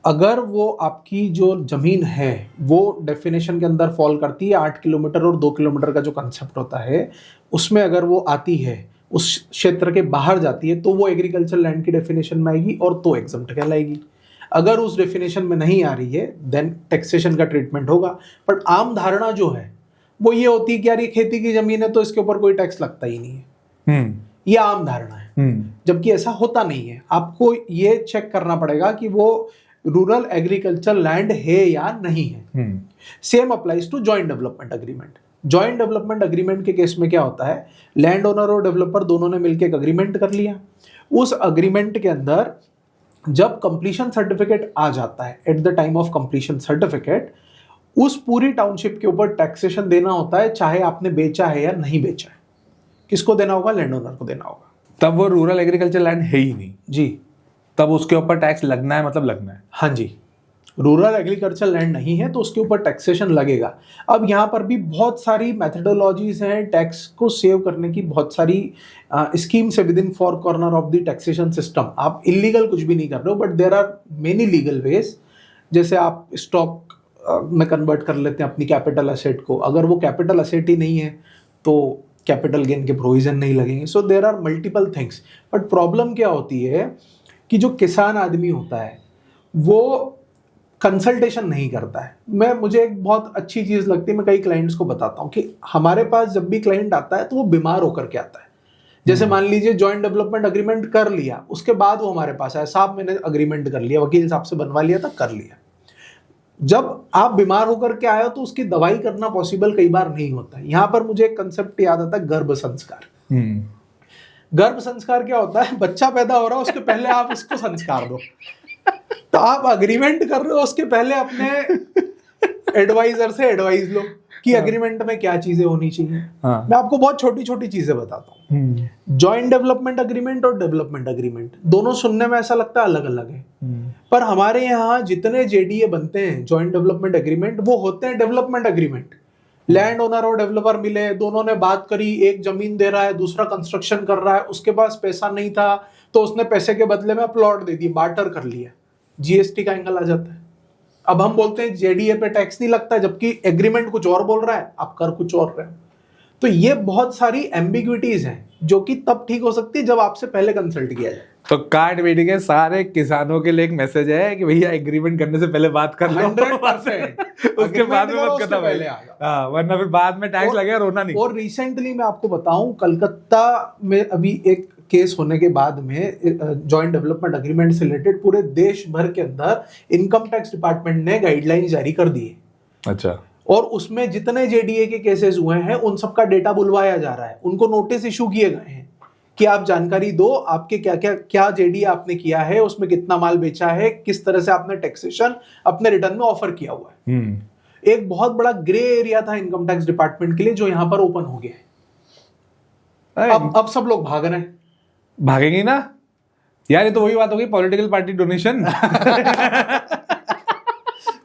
अगर वो आपकी जो जमीन है वो डेफिनेशन के अंदर फॉल करती है, 8 किलोमीटर और 2 किलोमीटर का जो कंसेप्ट होता है, उसमें अगर वो आती है, उस क्षेत्र के बाहर जाती है, तो वो एग्रीकल्चर लैंड की डेफिनेशन में आएगी और तो एग्जम्प्ट कहलाएगी। अगर उस डेफिनेशन में नहीं आ रही है देन टैक्सेशन का ट्रीटमेंट होगा। बट आम धारणा जो है वो ये होती है कि यार ये खेती की जमीन है तो इसके ऊपर कोई टैक्स लगता ही नहीं है, ये आम धारणा है, जबकि ऐसा होता नहीं है। आपको ये चेक करना पड़ेगा कि वो रूरल एग्रीकल्चर लैंड है या नहीं है। Same applies to joint development agreement. Joint development agreement के केस में क्या होता है, लैंड ओनर और डेवलपर दोनों ने मिलकर एक अग्रीमेंट कर लिया। उस अग्रीमेंट के अंदर जब कंप्लीशन सर्टिफिकेट आ जाता है, at the time of completion certificate, उस पूरी टाउनशिप के ऊपर टैक्सेशन देना होता है, चाहे आपने बेचा है या नहीं बेचा है। किसको देना होगा? लैंड ओनर को देना होगा। तब वो रूरल एग्रीकल्चर लैंड है ही नहीं जी, तब उसके ऊपर टैक्स लगना है, मतलब लगना है। हाँ जी, रूरल एग्रीकल्चर लैंड नहीं है तो उसके ऊपर टैक्सेशन लगेगा। अब यहाँ पर भी बहुत सारी मेथडोलॉजीज हैं टैक्स को सेव करने की, बहुत सारी स्कीम्स है within 4 corner of the taxation system. आप इलीगल कुछ भी नहीं कर रहे हो, but there are many legal ways. जैसे आप स्टॉक में कन्वर्ट कर लेते हैं अपनी कैपिटल असेट को, अगर वो कैपिटल असेट ही नहीं है तो कैपिटल गेन के प्रोविजन नहीं लगेंगे। So there are multiple things. But problem क्या होती है कि जो किसान आदमी होता है वो कंसल्टेशन नहीं करता है। मुझे एक बहुत अच्छी चीज लगती है, मैं कई क्लाइंट्स को बताता हूँ कि हमारे पास जब भी क्लाइंट आता है तो वो बीमार होकर के आता है। जैसे मान लीजिए जॉइंट डेवलपमेंट अग्रीमेंट कर लिया, उसके बाद वो हमारे पास आया, साहब मैंने अग्रीमेंट कर लिया, वकील साहब से बनवा लिया था, कर लिया। जब आप बीमार होकर के आए हो तो उसकी दवाई करना पॉसिबल कई बार नहीं होता। यहां पर मुझे एक कंसेप्ट याद आता है, गर्भ संस्कार। गर्भ संस्कार क्या होता है? बच्चा पैदा हो रहा है, उसके पहले आप उसको संस्कार दो। तो आप अग्रीमेंट कर रहे हो, उसके पहले अपने एडवाइजर से एडवाइस लो कि अग्रीमेंट में क्या चीजें होनी चाहिए। मैं आपको बहुत छोटी छोटी चीजें बताता हूँ। जॉइंट डेवलपमेंट अग्रीमेंट और डेवलपमेंट अग्रीमेंट दोनों सुनने में ऐसा लगता है अलग अलग है, पर हमारे यहाँ जितने जेडीए बनते हैं जॉइंट डेवलपमेंट एग्रीमेंट, वो होते हैं डेवलपमेंट एग्रीमेंट। लैंड ओनर और डेवलपर मिले, दोनों ने बात करी, एक जमीन दे रहा है, दूसरा कंस्ट्रक्शन कर रहा है, उसके पास पैसा नहीं था तो उसने पैसे के बदले में प्लॉट दे दिए, बार्टर कर लिया, जीएसटी का एंगल आ जाता है। अब हम बोलते हैं जेडीए पे टैक्स नहीं लगता, जबकि एग्रीमेंट कुछ और बोल रहा है, आप कर कुछ और रहे हो। तो ये बहुत सारी एम्बिग्विटीज हैं जो कि तब ठीक हो सकती है जब आपसे पहले कंसल्ट किया जाए। तो कार्ड मीटिंग के सारे किसानों के लिए एक मैसेज है कि भैया एग्रीमेंट करने से पहले बात कर लो 100%। उसके बाद में मत करना पहले वरना फिर बाद में टैक्स लगेगा, रोना नहीं। और रिसेंटली मैं आपको बताऊं, कलकत्ता में अभी एक केस होने के बाद में जॉइंट डेवलपमेंट एग्रीमेंट से रिलेटेड पूरे देश भर के अंदर इनकम टैक्स डिपार्टमेंट ने गाइडलाइन जारी कर दी है। अच्छा। और उसमें जितने जेडीए के केसेस हुए हैं उन सबका डेटा बुलवाया जा रहा है, उनको नोटिस इशू किए गए हैं कि आप जानकारी दो, आपके क्या जेडीए आपने किया है, उसमें कितना माल बेचा है, किस तरह से आपने टैक्सेशन अपने रिटर्न में ऑफर किया हुआ है। एक बहुत बड़ा ग्रे एरिया था इनकम टैक्स डिपार्टमेंट के लिए जो यहां पर ओपन हो गया है। अब सब लोग भाग रहे हैं। भागेंगे ना यार, ये तो वही बात हो गई पॉलिटिकल पार्टी डोनेशन।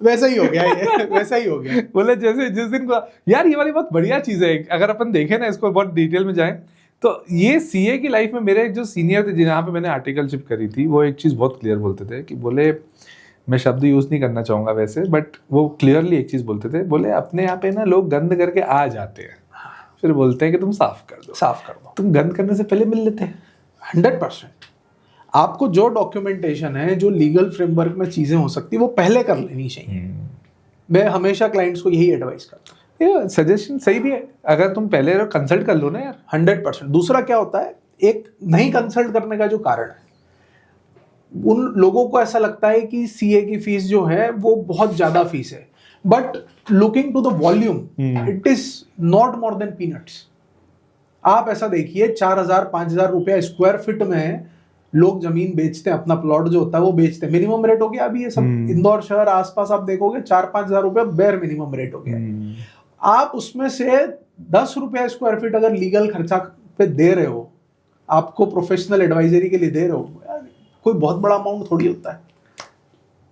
वैसा ही हो गया ये, वैसा ही हो गया। बोले जैसे जिस दिन को यार, ये वाली बहुत बढ़िया चीज है। अगर अपन देखें ना इसको बहुत डिटेल में जाएं तो ये सीए की लाइफ में मेरे जो सीनियर थे जहाँ पे मैंने आर्टिकलशिप करी थी, वो एक चीज बहुत क्लियर बोलते थे कि बोले, मैं शब्द यूज नहीं करना चाहूंगा वैसे, बट वो क्लियरली एक चीज बोलते थे, बोले अपने यहाँ पे ना लोग गंद करके आ जाते हैं, फिर बोलते हैं कि तुम साफ कर दो, साफ कर दो। तुम गंद करने से पहले मिल लेते हैं। 100% आपको जो डॉक्यूमेंटेशन है, जो लीगल फ्रेमवर्क में चीजें हो सकती है, वो पहले कर लेनी चाहिए। मैं हमेशा क्लाइंट्स को यही एडवाइस करता हूँ। ये सजेशन सही भी है, अगर तुम पहले कंसल्ट कर लो ना यार। 100%। दूसरा क्या होता है, एक नहीं कंसल्ट करने का जो कारण है, उन लोगों को ऐसा लगता है कि सीए की फीस जो है वो बहुत ज्यादा फीस है, but looking to the volume it is not more than peanuts. आप ऐसा देखिए 4,000-5,000 रुपया स्क्वायर फीट में लोग जमीन बेचते हैं, अपना प्लॉट जो होता है वो बेचते हैं। मिनिमम रेट हो गया अभी ये सब इंदौर शहर आसपास आप देखोगे 4-5,000 रुपया बेर मिनिमम रेट हो गया। आप उसमें से 10 रुपया स्क्वायर फीट अगर लीगल खर्चा पे दे रहे हो, आपको प्रोफेशनल एडवाइजरी के लिए दे रहे हो, यार कोई बहुत बड़ा अमाउंट थोड़ी होता है।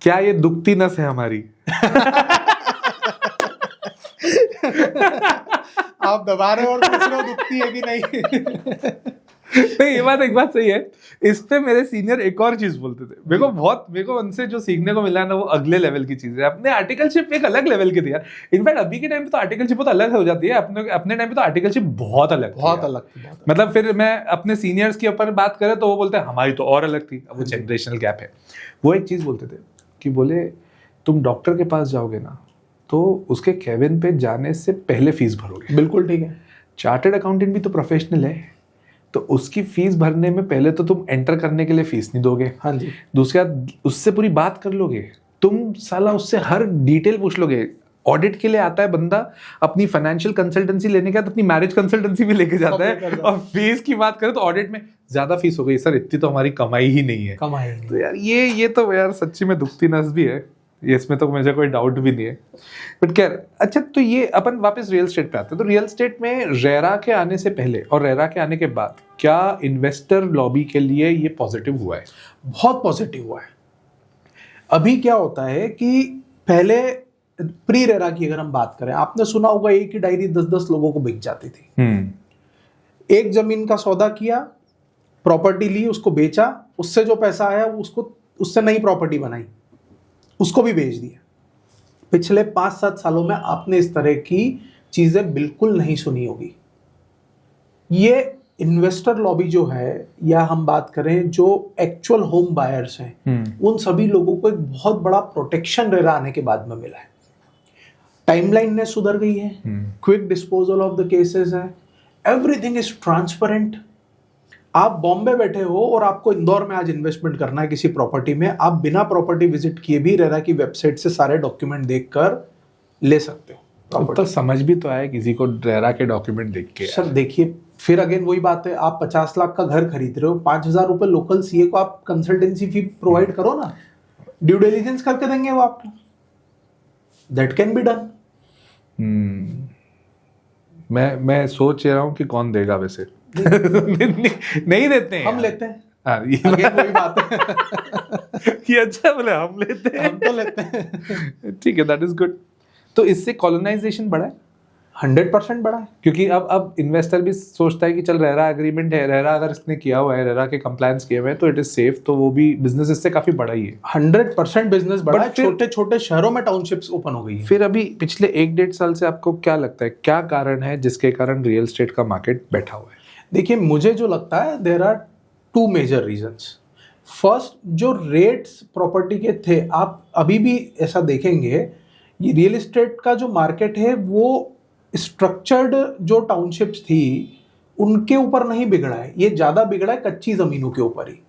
क्या ये दुखती नस है हमारी? आप दबा रहे हो और पूछ रहे हो दुखती है कि नहीं। नहीं, ये बात एक बात सही है। इस पे मेरे सीनियर एक और चीज बोलते थे, मेरे को उनसे जो सीखने को मिला ना, वो अगले लेवल की चीज है। अपने आर्टिकलशिप एक अलग लेवल की थी यार। इनफैक्ट अभी के टाइम पे तो आर्टिकलशिप बहुत अलग हो जाती है, अपने टाइम पे तो आर्टिकलशिप बहुत अलग थी। मतलब फिर मैं अपने सीनियर्स के ऊपर बात करें तो वो बोलते हैं हमारी तो और अलग थी। अब वो जनरेशनल गैप है। वो एक चीज बोलते थे कि बोले तुम डॉक्टर के पास जाओगे ना तो उसके केबिन पे जाने से पहले फीस भरोगे। बिल्कुल ठीक है। चार्टर्ड अकाउंटेंट भी तो प्रोफेशनल है, तो उसकी फीस भरने में पहले तो तुम एंटर करने के लिए फीस नहीं दोगे। हाँ जी। दूसरा उससे पूरी बात कर लोगे, तुम साला उससे हर डिटेल पूछ लोगे। ऑडिट के लिए आता है बंदा, अपनी फाइनेंशियल कंसल्टेंसी लेने के बाद अपनी मैरिज कंसल्टेंसी भी लेके जाता है, और फीस की बात करें तो ऑडिट में ज्यादा फीस हो गई सर, इतनी तो हमारी कमाई ही नहीं है। तो यार ये तो यार सच्ची में दुखती नस भी है, ये इसमें तो मुझे कोई डाउट भी नहीं है। बट क्या अच्छा, तो ये अपन वापस रियल स्टेट पे आते हैं। तो रियल स्टेट में रेरा के आने से पहले और रेरा के आने के बाद क्या इन्वेस्टर लॉबी के लिए ये पॉजिटिव हुआ है? बहुत पॉजिटिव हुआ है। अभी क्या होता है कि पहले प्री रेरा की अगर हम बात करें, आपने सुना होगा एक ही डायरी 10-10 लोगों को बिक जाती थी। एक जमीन का सौदा किया, प्रॉपर्टी ली, उसको बेचा, उससे जो पैसा आया उससे नई प्रॉपर्टी बनाई, उसको भी बेच दिया। पिछले 5-7 सालों में आपने इस तरह की चीजें बिल्कुल नहीं सुनी होगी। ये इन्वेस्टर लॉबी जो है, या हम बात करें जो एक्चुअल होम बायर्स हैं, उन सभी लोगों को एक बहुत बड़ा प्रोटेक्शन रेरा आने के बाद में मिला है। टाइमलाइन ने सुधर गई है, quick disposal of the cases है, एवरीथिंग इज ट्रांसपेरेंट। आप बॉम्बे बैठे हो और आपको इंदौर में आज इन्वेस्टमेंट करना है किसी प्रॉपर्टी में, आप बिना प्रॉपर्टी विजिट किए भी रेरा की वेबसाइट से सारे डॉक्यूमेंट देखकर ले सकते हो। तो समझ भी तो आया किसी को रेरा के डॉक्यूमेंट देख के। सर देखिए, फिर अगेन वही बात है, आप 50 लाख का घर खरीद रहे हो, 5,000 रुपए लोकल सीए को आप कंसल्टेंसी फी प्रोवाइड करो ना, ड्यू डिलिजेंस करके देंगे वो आपको। That can be done. मैं सोच रहा हूँ कि कौन देगा वैसे। नहीं देते हैं, हम लेते हैं। ये अगेन वही बात है कि अच्छा बोले हम लेते हैं, हम तो लेते हैं। ठीक है, दैट इज गुड। तो इससे कॉलोनाइजेशन बढ़ा है 100% बढ़ा है, क्योंकि अब इन्वेस्टर भी सोचता है कि चल रेरा एग्रीमेंट है, रेरा अगर इसने किया हुआ है, रेरा के कंप्लायंस किए हुए हैं तो इट इज सेफ, तो वो भी बिजनेस इससे काफी बड़ा ही है। 100% बिजनेस बढ़ा है। फिर- छोटे छोटे शहरों में टाउनशिप्स ओपन हो गई है। फिर अभी पिछले 1-1.5 साल से आपको क्या लगता है, क्या कारण है जिसके कारण रियल एस्टेट का मार्केट बैठा हुआ है? देखिए, मुझे जो लगता है there are 2 major reasons. First, जो रेट्स प्रॉपर्टी के थे, आप अभी भी ऐसा देखेंगे, ये रियल एस्टेट का जो मार्केट है वो स्ट्रक्चर्ड जो टाउनशिप्स थी उनके ऊपर नहीं बिगड़ा है, ये ज्यादा बिगड़ा है कच्ची जमीनों के ऊपर ही।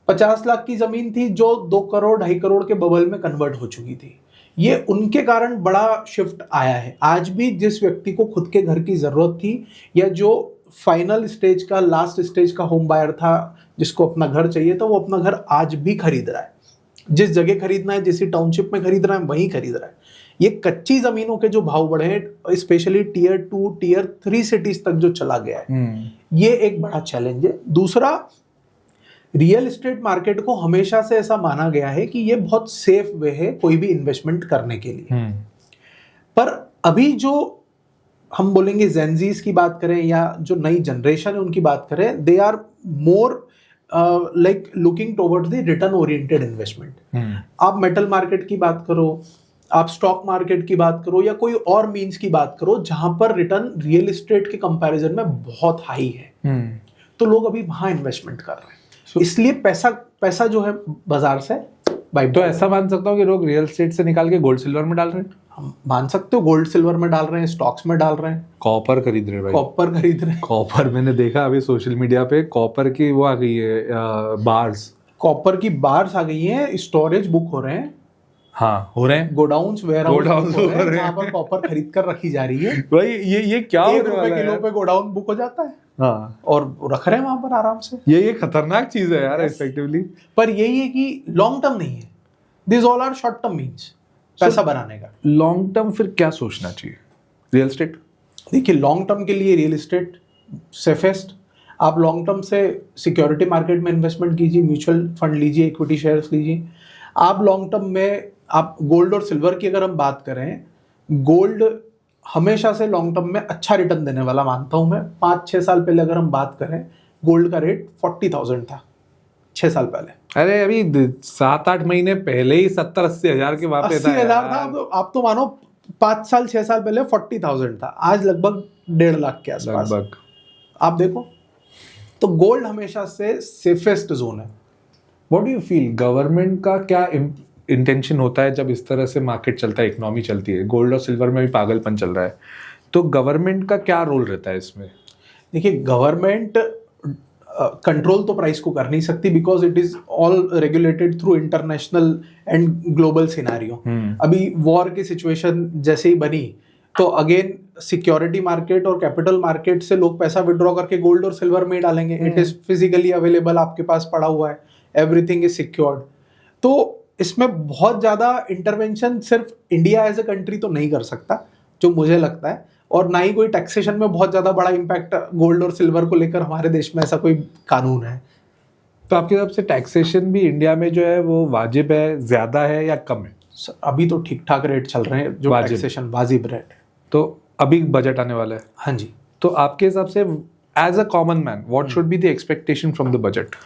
50 लाख की जमीन थी जो 2 करोड़ 2.5 करोड़ के बबल में कन्वर्ट हो चुकी थी, ये उनके कारण बड़ा शिफ्ट आया है। आज भी जिस व्यक्ति को खुद के घर की जरूरत थी, या जो फाइनल स्टेज का, लास्ट स्टेज का होम बायर था, जिसको अपना घर चाहिए था, वो अपना घर आज भी खरीद रहा है। जिस जगह खरीदना है, जिस टाउनशिप में खरीद रहा है, वहीं खरीद रहा है। ये कच्ची जमीनों के जो भाव बढ़े हैं, स्पेशली टियर 2 टियर 3 सिटीज तक जो चला गया है, ये एक बड़ा चैलेंज है। दूसरा, रियल एस्टेट मार्केट को हमेशा से ऐसा माना गया है कि ये बहुत सेफ वे है कोई भी इन्वेस्टमेंट करने के लिए। पर अभी जो हम बोलेंगे जेनजीज की बात करें या जो नई जनरेशन है उनकी बात करें, they are more like looking towards the return oriented investment. आप मेटल मार्केट की बात करो, आप स्टॉक मार्केट की बात करो, या कोई और मीन्स की बात करो जहां पर रिटर्न रियल एस्टेट के कंपैरिजन में बहुत हाई है, तो लोग अभी वहां इन्वेस्टमेंट कर रहे हैं। इसलिए पैसा जो है बाजार से तो ऐसा मान सकता हूँ कि लोग रियल एस्टेट से निकाल के गोल्ड सिल्वर में डाल रहे हैं। हम मान सकते हो, गोल्ड सिल्वर में डाल रहे हैं, स्टॉक्स में डाल रहे हैं, कॉपर खरीद रहे हैं भाई, कॉपर खरीद रहे हैं। कॉपर मैंने देखा अभी सोशल मीडिया पे, कॉपर की वो आ गई है बार्स, कॉपर की बार्स आ गई हैं, स्टोरेज बुक हो रहे हैं। हाँ, हो रहे हैं गोडाउन्स गोडाउन्स हो रहे हैं जहाँ पर कॉपर खरीद कर रखी जा रही है। भाई, ये क्या ₹1 होने वाला किलो है? पे गोडाउन बुक हो जाता है, हाँ, और रख रहे हैं वहां पर आराम से। ये खतरनाक चीज है यार, इफेक्टिवली। पर यही है कि लॉन्ग टर्म नहीं है, this all are short term means पैसा बनाने का। लॉन्ग टर्म फिर क्या सोचना चाहिए रियल एस्टेट? देखिए, लॉन्ग टर्म के लिए रियल एस्टेट सेफेस्ट। आप लॉन्ग टर्म से सिक्योरिटी मार्केट में इन्वेस्टमेंट कीजिए, म्यूचुअल फंड लीजिए, इक्विटी शेयर्स लीजिए। आप लॉन्ग टर्म में, आप गोल्ड और सिल्वर की अगर हम बात करें, गोल्ड हमेशा से लॉन्ग टर्म में अच्छा रिटर्न देने वाला मानता हूं मैं। 5-6 साल पहले अगर हम बात करें, गोल्ड का रेट 40,000 था 6 साल पहले। अरे अभी 7-8 महीने पहले ही 70-80 हजार के वहां पे 80,000 था। आप तो मानो 5 साल 6 साल पहले 40,000 था, आज लगभग 1.5 लाख के आसपास। लगभग आप देखो, तो गोल्ड हमेशा से सेफेस्ट जोन है। What do you feel, government का क्या इंटेंशन होता है जब इस तरह से मार्केट चलता है, इकोनॉमी चलती है, गोल्ड और सिल्वर में भी पागलपन चल रहा है, तो गवर्नमेंट का क्या रोल रहता है इसमें? देखिए, गवर्नमेंट कंट्रोल तो प्राइस को कर नहीं सकती, because it is all regulated through international and global scenario. अभी वॉर की सिचुएशन जैसे ही बनी, तो अगेन सिक्योरिटी मार्केट और कैपिटल मार्केट से लोग पैसा विड्रॉ करके गोल्ड और सिल्वर में डालेंगे। इट इज फिजिकली अवेलेबल, आपके पास पड़ा हुआ है, एवरीथिंग इज सिक्योर्ड। तो इसमें बहुत ज्यादा इंटरवेंशन सिर्फ इंडिया एज ए कंट्री तो नहीं कर सकता, जो मुझे लगता है, और ना ही कोई टैक्सेशन में बहुत ज्यादा बड़ा इम्पैक्ट गोल्ड और सिल्वर को लेकर हमारे देश में ऐसा कोई कानून है। तो आपके हिसाब से टैक्सेशन भी इंडिया में जो है वो वाजिब है, ज्यादा है या कम है? अभी तो ठीक ठाक रेट चल रहे हैं, जो टैक्सेशन वाजिब रेट। तो अभी बजट आने वाला है। हाँ जी। तो आपके हिसाब से as a common man what should be the expectation from the budget?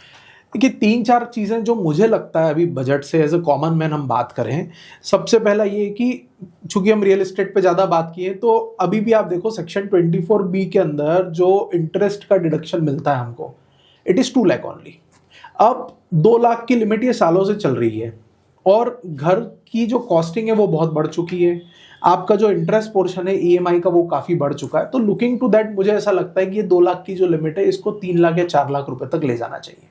देखिए 3-4 चीजें जो मुझे लगता है अभी बजट से एज ए कॉमन मैन हम बात करें, सबसे पहला ये कि चूंकि हम रियल एस्टेट पे ज्यादा बात किए, तो अभी भी आप देखो सेक्शन 24B के अंदर जो इंटरेस्ट का डिडक्शन मिलता है हमको, इट इज 2 लाख ओनली। अब 2 लाख की लिमिट ये सालों से चल रही है, और घर की जो कॉस्टिंग है वो बहुत बढ़ चुकी है, आपका जो इंटरेस्ट पोर्शन है EMI का वो काफी बढ़ चुका है। तो लुकिंग टू दैट मुझे ऐसा लगता है कि ये 2 लाख की जो लिमिट है इसको 3 लाख या 4 लाख रुपए तक ले जाना चाहिए।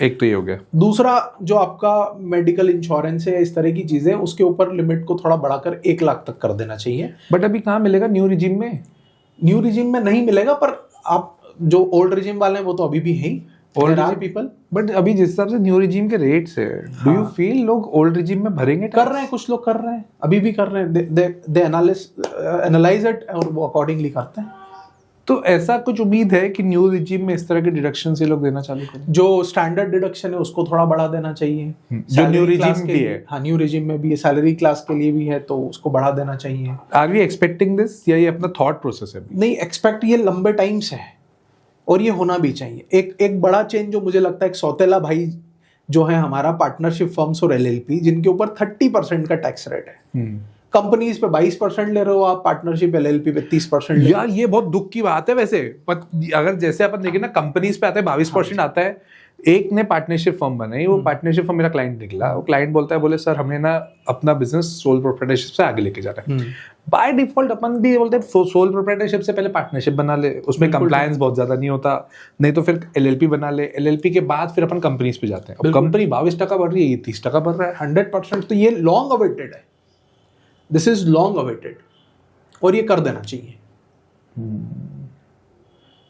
एक तो ये हो गया। दूसरा, जो आपका मेडिकल इंश्योरेंस है, इस तरह की चीजें, उसके ऊपर लिमिट को थोड़ा बढ़ाकर 1 लाख तक कर देना चाहिए। बट अभी कहाँ मिलेगा न्यू रिजीम में? न्यू रिजीम में नहीं मिलेगा, पर आप जो ओल्ड रिजीम वाले हैं वो तो अभी भी है ही, ओल्ड पीपल। बट अभी जिस हिसाब से न्यू रिजीम के रेट्स है, डू यू फील लोग ओल्ड रिजीम में भरेंगे? कर रहे हैं, कुछ लोग कर रहे हैं, अभी भी कर रहे हैं, दे एनालाइज इट और वो अकॉर्डिंगली करते हैं। तो ऐसा कुछ उम्मीद है कि न्यू रिजीम में इस तरह के डिडक्शन से लोग देना चालू करें? जो स्टैंडर्ड डिडक्शन है उसको थोड़ा बढ़ा देना चाहिए, जो न्यू रिजीम भी है। हाँ, न्यू रिजीम में भी है, सैलरी क्लास के लिए भी है, तो उसको बढ़ा देना चाहिए। आर वी एक्सपेक्टिंग दिस, या ये अपना थॉट प्रोसेस है? नहीं एक्सपेक्ट, ये लंबे टाइम से है और ये होना भी चाहिए। एक बड़ा चेंज जो मुझे लगता है, एक सौतेला भाई जो है हमारा, पार्टनरशिप फर्म्स और LLP, जिनके ऊपर 30% का टैक्स रेट है। कंपनीज पे 22% ले रहे हो आप, पार्टनरशिप LLP पे 30%। यार ये बहुत दुख की बात है वैसे, पर अगर जैसे अपन देखें ना, कंपनीज पे आता है 22% आता है। एक ने पार्टनरशिप फर्म बनाई, वो पार्टनरशिप फर्म मेरा क्लाइंट निकला, वो क्लाइंट बोलता है, बोले सर हमने ना अपना बिजनेस सोल प्रोप्राइटरशिप से आगे लेके जाना है। बाय डिफॉल्ट अपन भी बोलते हैं सोल प्रोप्राइटरशिप से पहले पार्टनरशिप बना ले, उसमें कंप्लायंस बहुत ज्यादा नहीं होता, नहीं तो फिर LLP बना ले, LLP के बाद फिर अपन कंपनीज पे जाते हैं। अब कंपनी 22% बढ़ रही है, ये 30% बढ़ रहा है, 100%। तो ये लॉन्ग अवेटेड है, दिस इज लॉन्ग अवेटेड, और ये कर देना चाहिए।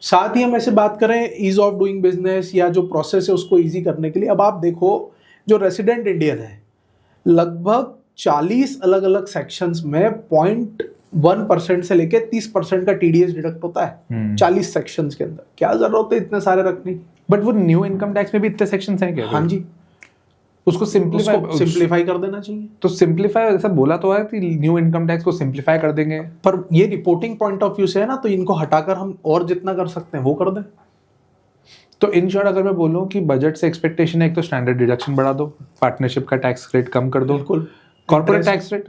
साथ ही हम ऐसे बात करें ईज ऑफ डूइंग बिजनेस या जो प्रोसेस है उसको इजी करने के लिए, अब आप देखो जो रेसिडेंट इंडियन है, लगभग 40 अलग अलग सेक्शंस में 0.1% से लेके 30% का TDS डिडक्ट होता है 40 सेक्शंस के अंदर। क्या जरूरत है इतने सारे रखने की? बट वो न्यू इनकम टैक्स में भी इतने सेक्शंस हैं क्या? हाँ जी, उसको सिंप्लीफाई कर देना चाहिए। तो सिंप्लीफाई ऐसा बोला तो है कि न्यू इनकम टैक्स को सिंप्लीफाई कर देंगे, पर ये रिपोर्टिंग पॉइंट ऑफ व्यू से है ना, तो इनको हटाकर हम और जितना कर सकते हैं वो कर दें। तो इन शॉर्ट अगर मैं बोलूं कि बजट से एक्सपेक्टेशन है, एक तो स्टैंडर्ड डिडक्शन बढ़ा दो, पार्टनरशिप का टैक्स रेट कम कर दो, बिल्कुल। Corporate tax rate,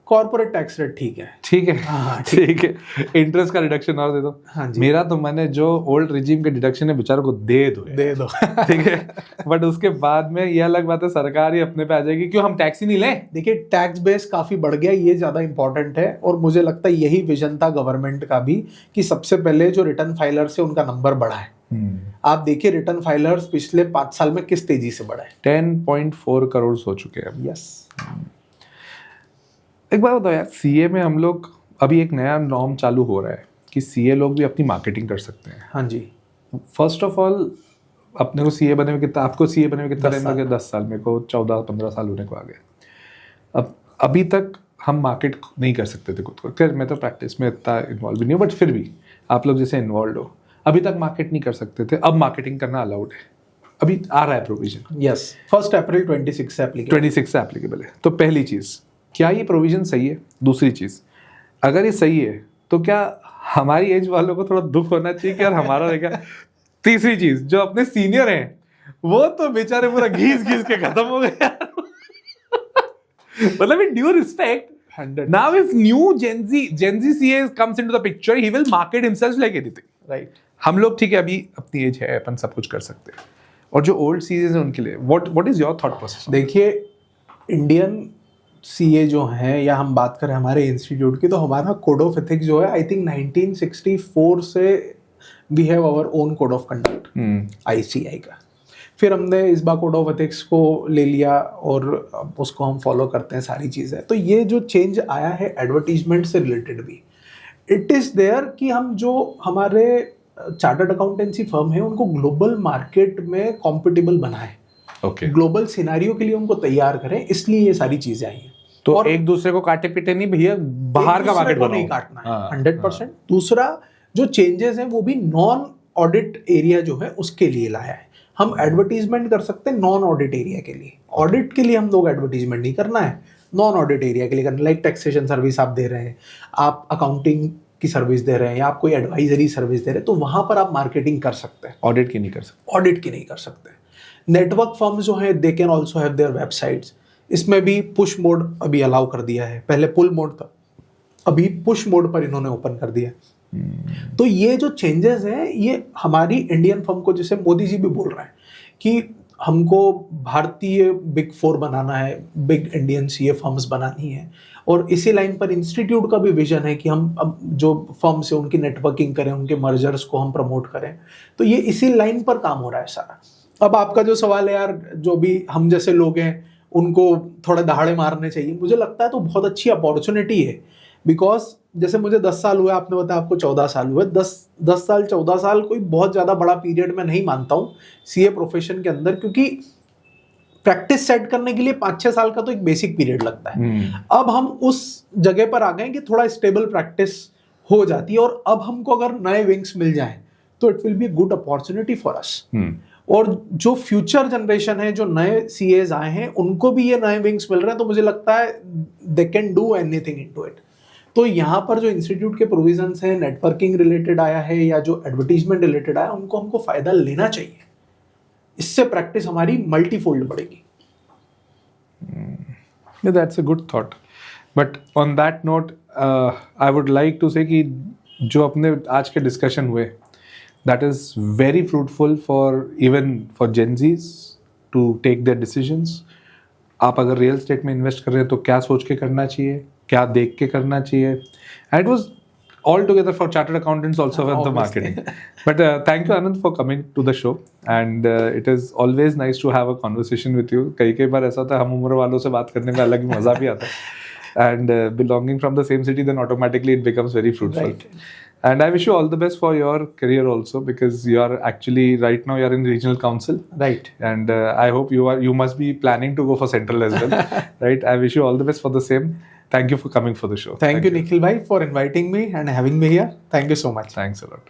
corporate tax rate ठीक है, ठीक है, हाँ, ठीक है, इंटरेस्ट का रिडक्शन और दे दो। हाँ जी। मेरा तो मैंने जो ओल्ड रिजीम के डिडक्शन है बेचारों को दे दो ठीक है, बट उसके बाद में ये अलग बात है, सरकार ही अपने पे आ जाएगी, क्यों हम टैक्स ही नहीं लें। देखिए टैक्स बेस काफी बढ़ गया, ये ज्यादा इंपॉर्टेंट है, और मुझे लगता है यही विजन था गवर्नमेंट का भी, कि सबसे पहले जो रिटर्न फाइलर्स है उनका नंबर बढ़ा है। आप देखिए रिटर्न फाइलर्स पिछले 5 साल में किस तेजी से बढ़ा है, 10.4 करोड़ हो चुके हैं। यस। एक बात बताओ यार, CA में हम लोग अभी एक नया नॉर्म चालू हो रहा है कि CA लोग भी अपनी मार्केटिंग कर सकते हैं। हाँ जी। फर्स्ट ऑफ ऑल अपने को CA बने में कितना, आपको CA बने में कितना टाइम लगे? 10 साल, मेरे को 14-15 साल होने को आ गए। अब अभी तक हम मार्केट नहीं कर सकते थे खुद को। खैर मैं तो प्रैक्टिस में इतना इन्वॉल्व भी नहीं हूँ, बट फिर भी आप लोग जैसे इन्वॉल्व हो, अभी तक मार्केट नहीं कर सकते थे, अब मार्केटिंग करना अलाउड है, अभी आ रहा है प्रोविजन। यस, 1 अप्रैल 26 से एप्लीकेबल है। तो पहली चीज़, क्या ये प्रोविजन सही है? दूसरी चीज़, अगर ये सही है तो क्या हमारी एज वालों को थोड़ा दुख होना चाहिए कि यार हमारा रहेगा? तीसरी चीज़, जो अपने सीनियर हैं वो तो बेचारे पूरा घीस के खत्म हो गए मतलब in due respect, 100 now if new Gen Z CA comes into the picture, he will market himself like anything. Right. हम लोग ठीक है, अभी अपनी एज है, अपन सब कुछ कर सकते हैं, और जो ओल्ड सीरीज है उनके लिए what is your thought process? देखिए इंडियन CA जो हैं, या हम बात करें हमारे इंस्टीट्यूट की, तो हमारा कोड ऑफ एथिक्स जो है, आई थिंक 1964 से we have our own code of conduct ICI का। फिर हमने इस बार कोड ऑफ एथिक्स को ले लिया और उसको हम फॉलो करते हैं सारी चीज़ें। तो ये जो चेंज आया है एडवर्टीजमेंट से रिलेटेड भी, इट इज़ देयर कि हम जो हमारे चार्टर्ड अकाउंटेंसी फर्म है उनको ग्लोबल मार्केट में कॉम्पिटेबल बनाएं, ओके, ग्लोबल सिनेरियो के लिए उनको तैयार करें, इसलिए ये सारी चीज़ें आई हैं। तो और एक दूसरे को काटे पीटे नहीं भैया, बाहर का मार्केट बनाओ, नहीं काटना है 100%। दूसरा जो चेंजेस हैं वो भी नॉन ऑडिट एरिया जो है उसके लिए लाया है। हम एडवर्टीजमेंट कर सकते हैं नॉन ऑडिट एरिया के लिए, ऑडिट के लिए हम लोग एडवर्टीजमेंट नहीं करना है, नॉन ऑडिट एरिया के लिए करना। लाइक टैक्सेशन सर्विस आप दे रहे हैं, आप अकाउंटिंग की सर्विस दे रहे हैं, या आप कोई एडवाइजरी सर्विस दे रहे हैं, तो वहां पर आप मार्केटिंग कर सकते हैं। ऑडिट की नहीं कर सकते। ऑडिट की नहीं कर सकते। नेटवर्क फर्म्स जो हैं they can also have their websites. इसमें भी पुश मोड अभी अलाउ कर दिया है, पहले पुल मोड था, अभी पुश मोड पर इन्होंने ओपन कर दिया है। तो ये जो चेंजेस हैं ये हमारी इंडियन फर्म को, जैसे मोदी जी भी बोल रहे हैं कि हमको भारतीय बिग फोर बनाना है, बिग इंडियन सीए फर्म्स बनानी है, और इसी लाइन पर इंस्टीट्यूट का भी विजन है कि हम अब जो फर्म्स है उनकी नेटवर्किंग करें, उनके मर्जर्स को हम प्रमोट करें। तो ये इसी लाइन पर काम हो रहा है सारा। अब आपका जो सवाल है यार, जो भी हम जैसे लोग हैं उनको थोड़े दहाड़े मारने चाहिए, मुझे लगता है तो बहुत अच्छी अपॉर्चुनिटी है। बिकॉज जैसे मुझे 10 साल हुए, आपने बताया आपको 14 साल हुए, 10 साल 14 साल कोई बहुत ज़्यादा बड़ा पीरियड मैं नहीं मानता हूँ सीए प्रोफेशन के अंदर, क्योंकि प्रैक्टिस सेट करने के लिए 5-6 साल का तो एक बेसिक पीरियड लगता है। अब हम उस जगह पर आ गए कि थोड़ा स्टेबल प्रैक्टिस हो जाती है, और अब हमको अगर नए विंग्स मिल जाएं तो it will be good opportunity for us. और जो फ्यूचर जनरेशन है, जो नए सीएज आए हैं, उनको भी ये नए विंग्स मिल रहे हैं, तो मुझे लगता है they can do anything into it. तो यहाँ पर जो इंस्टीट्यूट के प्रोविजंस हैं, नेटवर्किंग रिलेटेड आया है या जो एडवर्टीजमेंट रिलेटेड आया, उनको हमको फायदा लेना चाहिए। इससे प्रैक्टिस हमारी मल्टीफोल्ड बढ़ेगी। That's a good thought, but on that note I would like to say कि जो अपने आज के डिस्कशन हुए, that is very fruitful for even for Gen Zs to take their decisions. आप अगर रियल स्टेट में इन्वेस्ट कर रहे हैं तो क्या सोच के करना चाहिए, क्या देख के करना चाहिए, and it was all together for chartered accountants also for the marketing. But thank you Anand for coming to the show, and it is always nice to have a conversation with you. कई बार ऐसा होता है, हम उम्र वालों से बात करने में अलग ही मजा भी आता है, and belonging from the same city, then automatically it becomes very fruitful. Right. And I wish you all the best for your career also, because you are actually right now you are in regional council, right? And I hope you must be planning to go for central as well, right? I wish you all the best for the same. Thank you for coming for the show. Thank you Nikhil bhai for inviting me and having me here. Thank you so much. Thanks a lot.